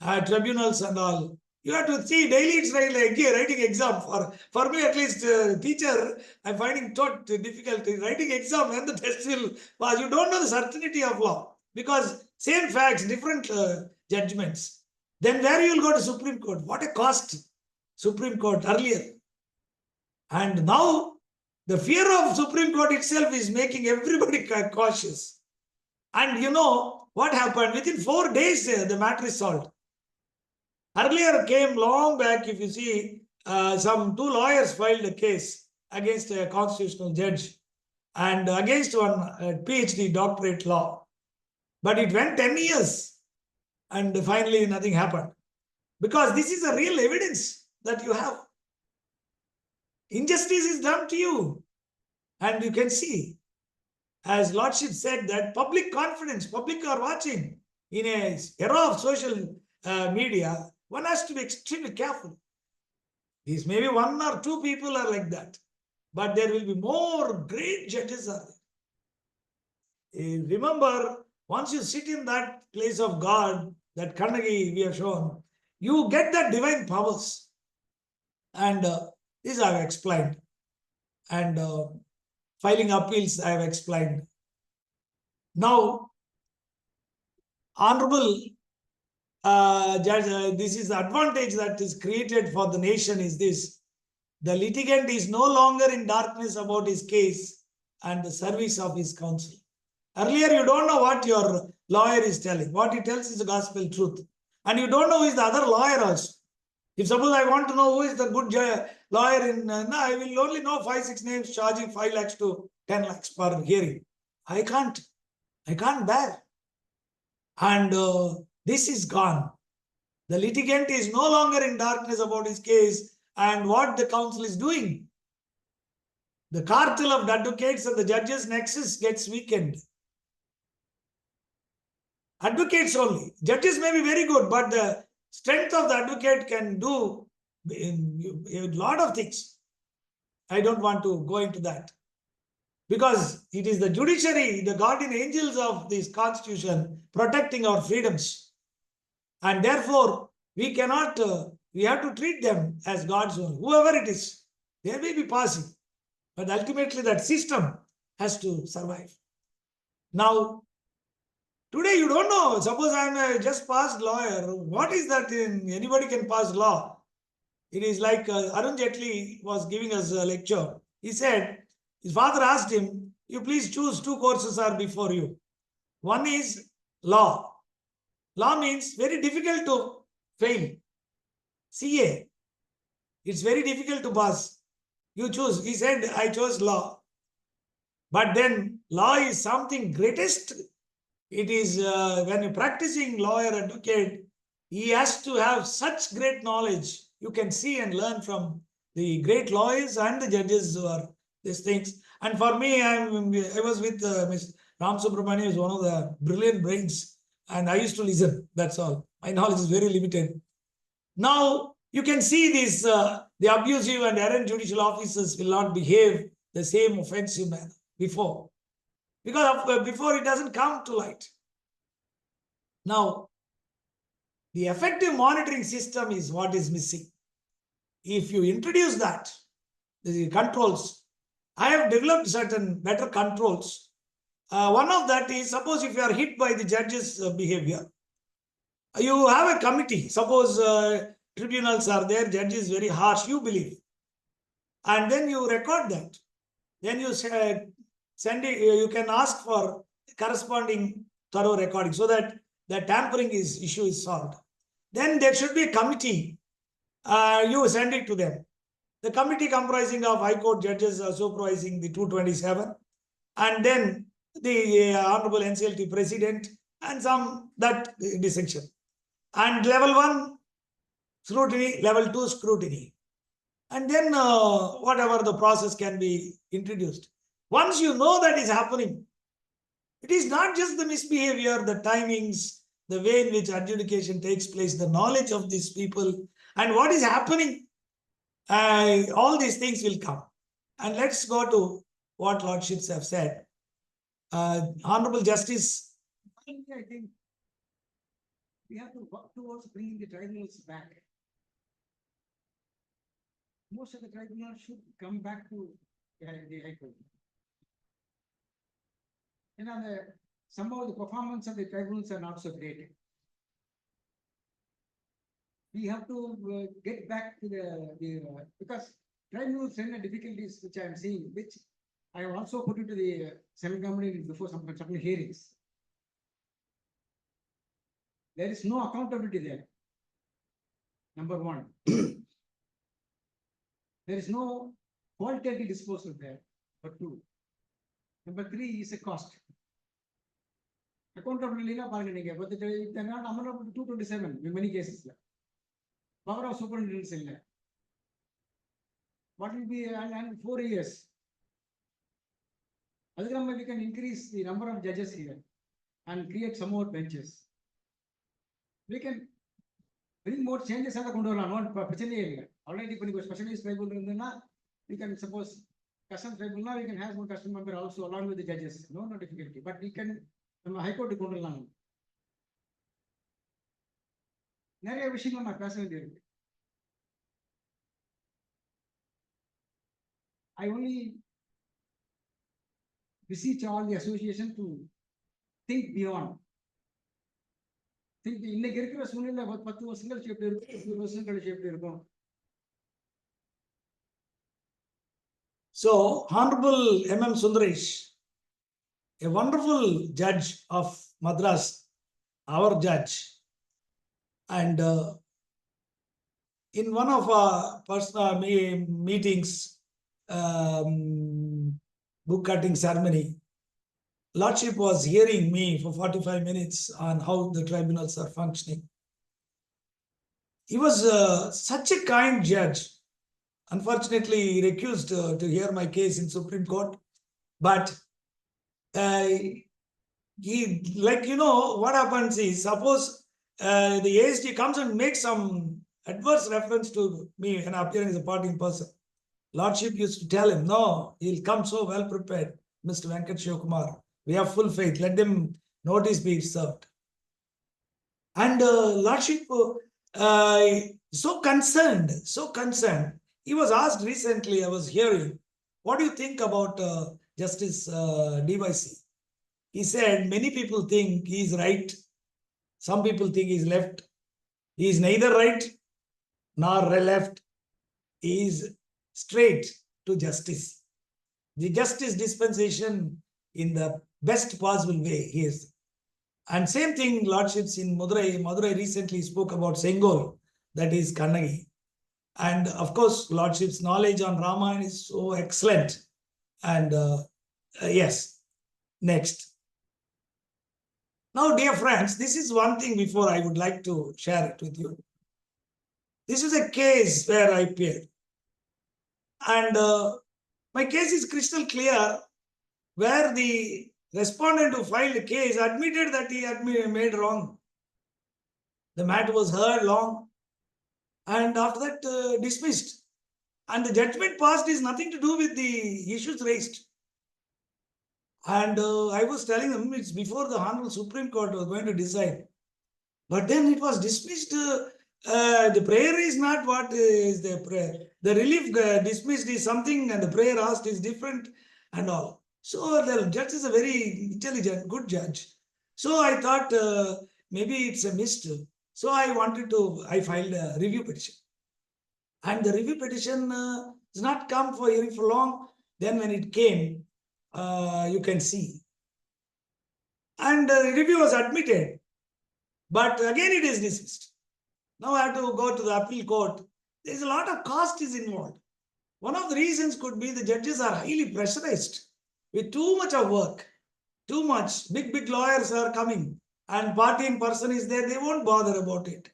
[SPEAKER 1] Tribunals and all. You have to see daily it's like writing exam. For me at least, teacher, I'm finding taught difficulty. Writing exam and the test will pass. You don't know the certainty of law because same facts, different judgments. Then where you will go to Supreme Court? What a cost. Supreme Court earlier. And now the fear of Supreme Court itself is making everybody cautious. And you know what happened? Within 4 days, the matter is solved. Earlier came long back, if you see, some 2 lawyers filed a case against a constitutional judge and against one PhD doctorate law. But it went 10 years and finally nothing happened. Because this is a real evidence that you have. Injustice is done to you. And you can see, as Lordship said, that public confidence, public are watching. In an era of social media, one has to be extremely careful. These maybe 1 or 2 people are like that. But there will be more great judges are there. Remember, once you sit in that place of God, that Kannagi we have shown, you get that divine powers. And this I have explained. And filing appeals I have explained. Now, Honorable Judge, this is the advantage that is created for the nation is this. The litigant is no longer in darkness about his case and the service of his counsel. Earlier, you don't know what your lawyer is telling. What he tells is the gospel truth. And you don't know who is the other lawyer also. If suppose I want to know who is the good lawyer in, I will only know 5, 6 names charging 5 lakhs to 10 lakhs per hearing. I can't bear. And this is gone. The litigant is no longer in darkness about his case and what the counsel is doing. The cartel of the advocates and the judges' nexus gets weakened. Advocates only. Judges may be very good, but the strength of the advocate can do a lot of things. I don't want to go into that. Because it is the judiciary, the guardian angels of this constitution, protecting our freedoms. And therefore, we cannot, we have to treat them as God's own. Whoever it is, they may be passive. But ultimately, that system has to survive. Now, today you don't know. Suppose I am a just passed lawyer. What is that? Anybody can pass law. It is like Arun Jaitley was giving us a lecture. He said, his father asked him, you please choose 2 courses are before you. One is law. Law means very difficult to fail. CA. It's very difficult to pass. You choose. He said, I chose law. But then law is something greatest. It is when you're practicing lawyer, advocate, he has to have such great knowledge. You can see and learn from the great lawyers and the judges who are these things. And for me, I was with Ms. Ram Subramanian, is one of the brilliant brains. And I used to listen. That's all. My knowledge is very limited. Now, you can see this, the abusive and errant judicial officers will not behave the same offensive manner before. Because before it doesn't come to light. Now, the effective monitoring system is what is missing. If you introduce that, the controls, I have developed certain better controls. One of that is, suppose if you are hit by the judge's behavior, you have a committee. Suppose tribunals are there, judge is very harsh, you believe. And then you record that. Then you send it, you can ask for corresponding thorough recording so that the tampering issue is solved. Then there should be a committee. You send it to them. The committee comprising of High Court judges supervising the 227, and then the Honorable NCLT President and some that dissection. And level 1 scrutiny, level 2 scrutiny. And then whatever the process can be introduced. Once you know that is happening, it is not just the misbehavior, the timings, the way in which adjudication takes place, the knowledge of these people, and what is happening. All these things will come. And let's go to what lordships have said. Honorable Justice.
[SPEAKER 7] I think we have to work towards bringing the tribunals back. Most of the tribunals should come back to the High Court. You know, somehow the performance of the tribunals are not so great. We have to get back to the because tribunals and the difficulties which I am seeing, which I have also put into the central government before some hearings. There is no accountability there. Number 1. There is no qualitative disposal there. Number 2. Number 3 is a cost. Accountability, but they're not amenable to 227 in many cases. Power of superintendence in there. What will be and 4 years? Otherwise, we can increase the number of judges here and create some more benches. We can bring more changes at the control. Already, specialized tribunal, we can suppose custom tribunal, we can have one custom member also along with the judges. No difficulty, but we can High Court control. நிறைய விஷயங்கள் நான் பேச வேண்டியிருக்கு. I only beseech all the association to think beyond. Think இன்னைக்கு இருக்கிற சூழ்நிலை 10 வருஷம் கழிச்சு எப்படி இருக்கும், 20 வருஷம் கழிச்சு எப்படி இருக்கும்.
[SPEAKER 1] So, Hon'Ble M.M. Sundaresh, a wonderful judge of Madras, our judge, and in one of our personal meetings, book cutting ceremony, Lordship was hearing me for 45 minutes on how the tribunals are functioning. He was such a kind judge. Unfortunately, he refused to hear my case in Supreme Court. But like, you know, what happens is, suppose the ASD comes and makes some adverse reference to me when appearing as a parting person. Lordship used to tell him, no, he'll come so well prepared, Mr. Venkat Shivakumar. We have full faith. Let them notice be served. And Lordship, so concerned. He was asked recently, I was hearing, what do you think about Justice DYC? He said, many people think he is right. Some people think he is left. He is neither right nor left. He is straight to justice. The justice dispensation in the best possible way he is. And same thing, Lordships in Madurai. Madurai recently spoke about Sengol, that is Kannagi. And of course, Lordship's knowledge on Ramayana is so excellent. And yes, next. Now, dear friends, this is one thing before I would like to share it with you. This is a case where I appeared. And my case is crystal clear, where the respondent who filed the case admitted that he had made wrong. The matter was heard long, and after that dismissed. And the judgment passed is nothing to do with the issues raised. And I was telling them it's before the Hon'Ble Supreme Court was going to decide. But then it was dismissed. The prayer is not what is the prayer. The relief dismissed is something, and the prayer asked is different, and all. So the judge is a very intelligent, good judge. So I thought maybe it's a mistake. So I filed a review petition. And the review petition has not come for hearing for long. Then when it came, you can see. And the review was admitted. But again it is dismissed. Now I have to go to the appeal court. There's a lot of cost is involved. One of the reasons could be the judges are highly pressurized with too much of work. Too much. Big lawyers are coming. And party in person is there. They won't bother about it.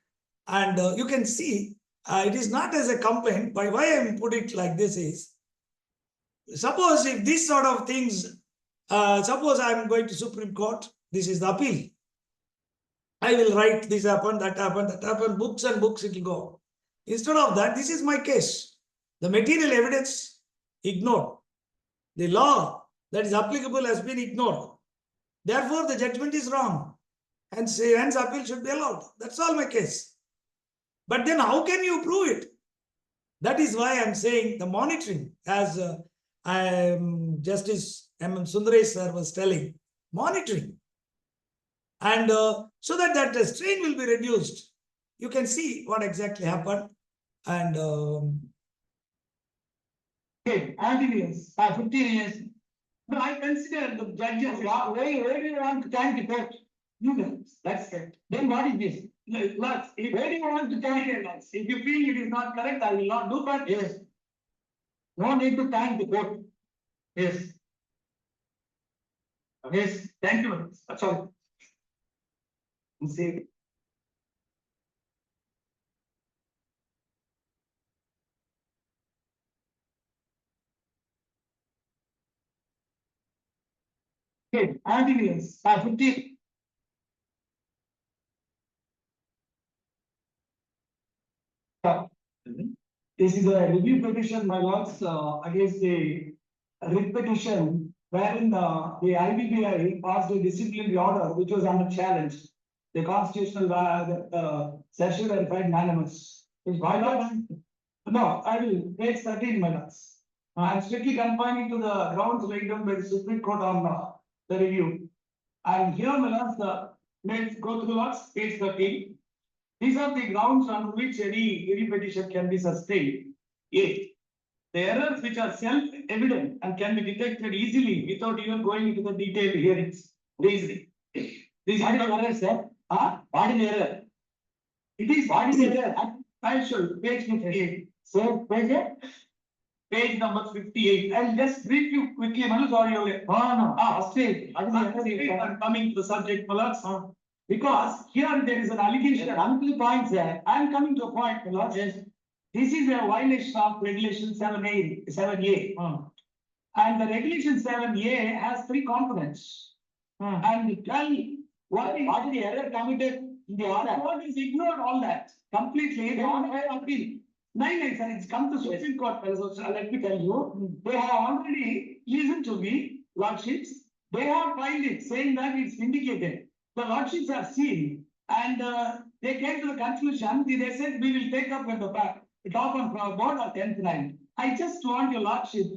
[SPEAKER 1] And you can see it is not as a complaint. But why I put it like this is, suppose if this sort of things, suppose I am going to Supreme Court, this is the appeal. I will write this happened, that happened, books and books it will go. Instead of that, this is my case. The material evidence ignored. The law that is applicable has been ignored. Therefore, the judgment is wrong. And hence appeal should be allowed. That's all my case. But then how can you prove it? That is why I'm saying the monitoring, as Justice M.M. Sundaresh sir was telling, monitoring. And so that the strain will be reduced. You can see what exactly happened. And
[SPEAKER 8] Okay, years, 15 years. No, I consider the judges, where do you want to thank the court? You guys, that's it. Then what is this? Where do you want to thank the court? If you feel it is not correct, I will not do that. Yes. No need to thank the court. Yes. Yes, thank you. That's all. See. Okay, years, 15. This is a review petition, my lords, against the writ petition wherein the IBBI passed a disciplinary order which was under challenge. The constitutional session verified unanimous. Is my lord? No, I will, page 13, my lords. I am strictly confining to the grounds laid down by the Supreme Court on the review. And here, my lords, let's go to the lords, page 13. These are the grounds on which any petition can be sustained. A. The errors which are self-evident and can be detected easily without even going into the detailed hearings. Reasoning. This what is the error, sir? What is the error? It is what is the error? I show page 58. So, page number 58. I'll just brief you quickly, Manu. Sorry, straight. I'm coming to the subject, Malak. Because here there is an allegation. I'm to the point, sir. I'm coming to a point, Malak. Yes. This is a violation of regulation 7A. And the regulation 7A has three components. and tell what the error committed in the order. Court is ignored all that completely. They want to appeal. Nine, sir, it's come to Supreme Court. So let me tell you, they have already listened to me, Lordships. They have filed it, saying that it's vindicated. The Lordships have seen, and they came to the conclusion. They said we will take up at the back, talk on board or 10th line. I just want your Lordship,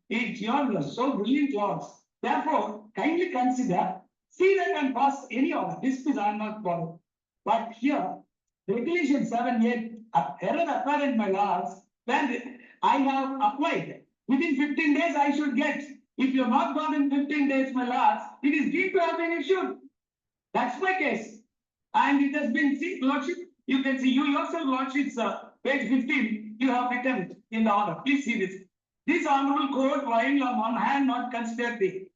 [SPEAKER 8] it's your so brilliant laws. Therefore, kindly consider, see that and pass any order. This is I am not bothered. But here, Regulation 7(8), error apparent, my lords, when I have applied, within 15 days I should get. If you have not got in 15 days, my lords, it is deemed to have been issued. That's my case. And it has been, see, Lordship, you can see, you yourself, Lordships, page 15, you have written in the order. Please see this. This honorable court, while on one hand not considered the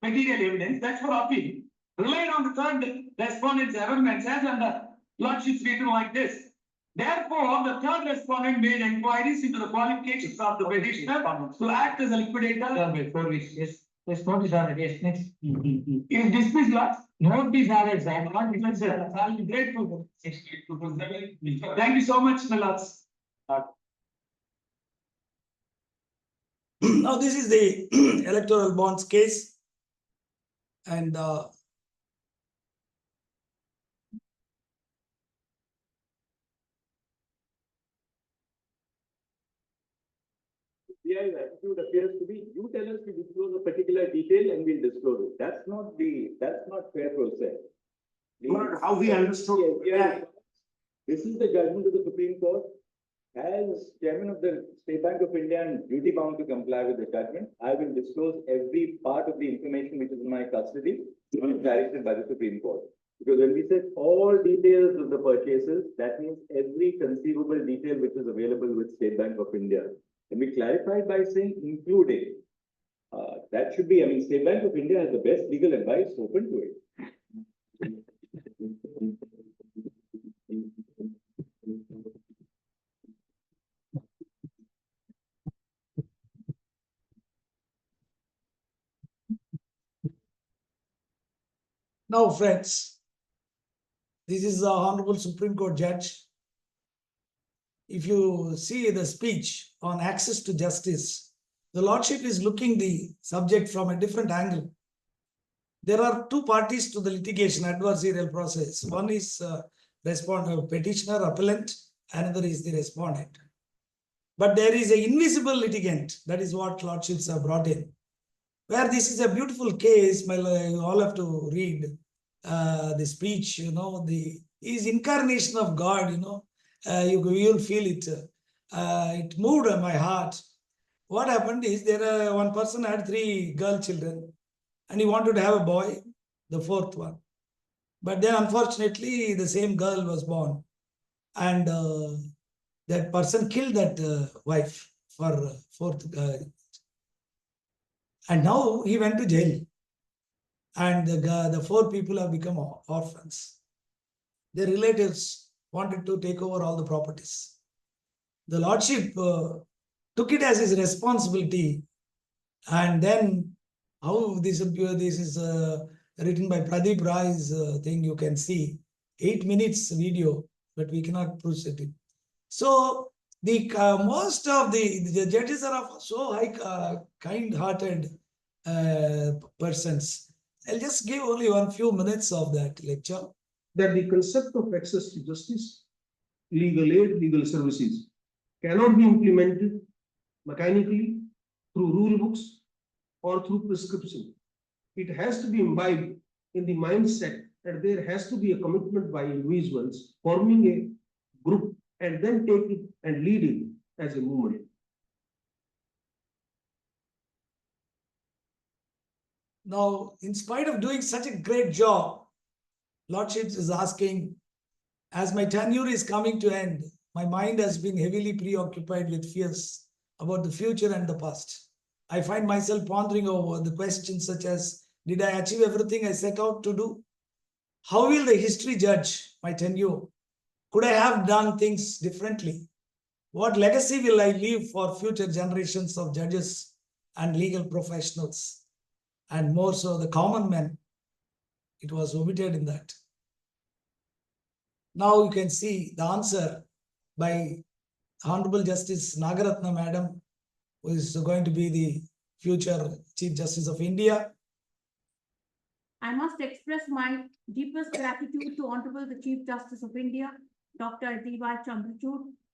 [SPEAKER 8] material evidence, that's for appeal, relied on the third respondent's averments as under Lordships written like this. Therefore, the third respondent made inquiries into the qualifications of the petitioner to act as a liquidator.
[SPEAKER 7] For which, yes, notice ordered, yes, next.
[SPEAKER 8] Is dismissed, lords?
[SPEAKER 7] Notice ordered, sir, not dismissed, sir.
[SPEAKER 8] I'll be grateful. Thank you so much, my lords.
[SPEAKER 1] Now, this is the electoral bonds case. And
[SPEAKER 9] CJI's attitude appears to be, you tell us to disclose a particular detail and we'll disclose it. That's not fair process.
[SPEAKER 3] Not how we understood.
[SPEAKER 9] Yeah. This is the judgment of the Supreme Court. As chairman of the State Bank of India and duty bound to comply with the judgment, I will disclose every part of the information which is in my custody, directed by the Supreme Court. Because when we said all details of the purchases, that means every conceivable detail which is available with State Bank of India. And we clarified by saying including. That should be, I mean, State Bank of India has the best legal advice open to it.
[SPEAKER 1] now, friends, this is the Honorable Supreme Court Judge. If you see the speech on access to justice, the Lordship is looking the subject from a different angle. There are two parties to the litigation adversarial process. One is petitioner, appellant, another is the respondent. But there is an invisible litigant, that is what Lordships have brought in. Where this is a beautiful case, you all have to read the speech, the is incarnation of God, you will feel it. It moved my heart. What happened is one person had 3 girl children and he wanted to have a boy, the 4th one. But then unfortunately the same girl was born and that person killed that wife for 4th girl. And now he went to jail and the 4 people have become orphans. Their relatives wanted to take over all the properties. The Lordship took it as his responsibility, and then how this is written by Pradeep Rai's thing, you can see 8 minutes video, but we cannot proceed it. So the most of the judges are so kind-hearted persons. I'll just give only one few minutes of that lecture.
[SPEAKER 10] That the concept of access to justice, legal aid, legal services cannot be implemented mechanically through rule books or through prescription. It has to be imbibed in the mindset that there has to be a commitment by individuals forming a group and then take it and lead it as a movement.
[SPEAKER 1] Now, in spite of doing such a great job, Lordships is asking, as my tenure is coming to end, my mind has been heavily preoccupied with fears about the future and the past. I find myself pondering over the questions such as, did I achieve everything I set out to do? How will the history judge my tenure? Could I have done things differently? What legacy will I leave for future generations of judges and legal professionals? And more so the common men It was omitted in that. Now you can see the answer by Honorable Justice Nagaratna Madam, who is going to be the future Chief Justice of India.
[SPEAKER 5] I must express my deepest gratitude to Honorable the Chief Justice of India, Dr. D.Y. Chandra,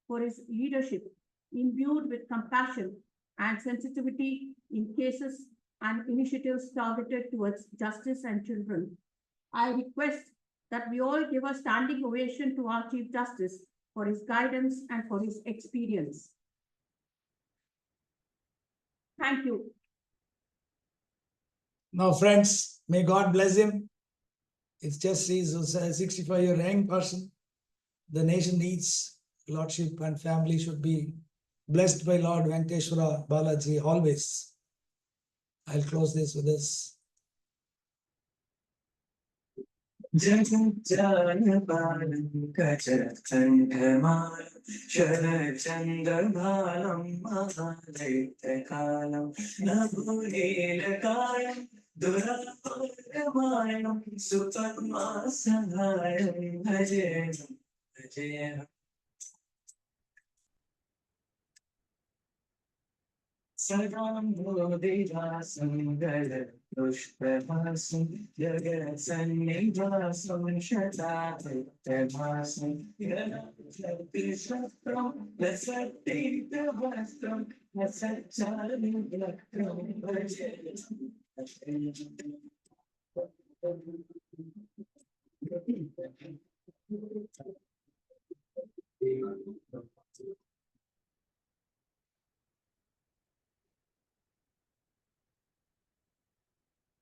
[SPEAKER 5] for his leadership imbued with compassion and sensitivity in cases and initiatives targeted towards justice and children. I request that we all give a standing ovation to our Chief Justice for his guidance and for his experience. Thank you.
[SPEAKER 1] Now, friends, may God bless him. It's just he's a 65-year young person. The nation needs Lordship, and family should be blessed by Lord Venkateshwara Balaji always. I'll close this with this.
[SPEAKER 11] Sadam Bodhidasam Gala Dushprabhasam Jagat Sannivasam Shatatavasam Gala Jatishatram Lasatitavastram Lasachari Lakram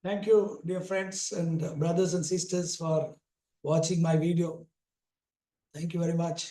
[SPEAKER 1] Thank you, dear friends and brothers and sisters, for watching my video. Thank you very much.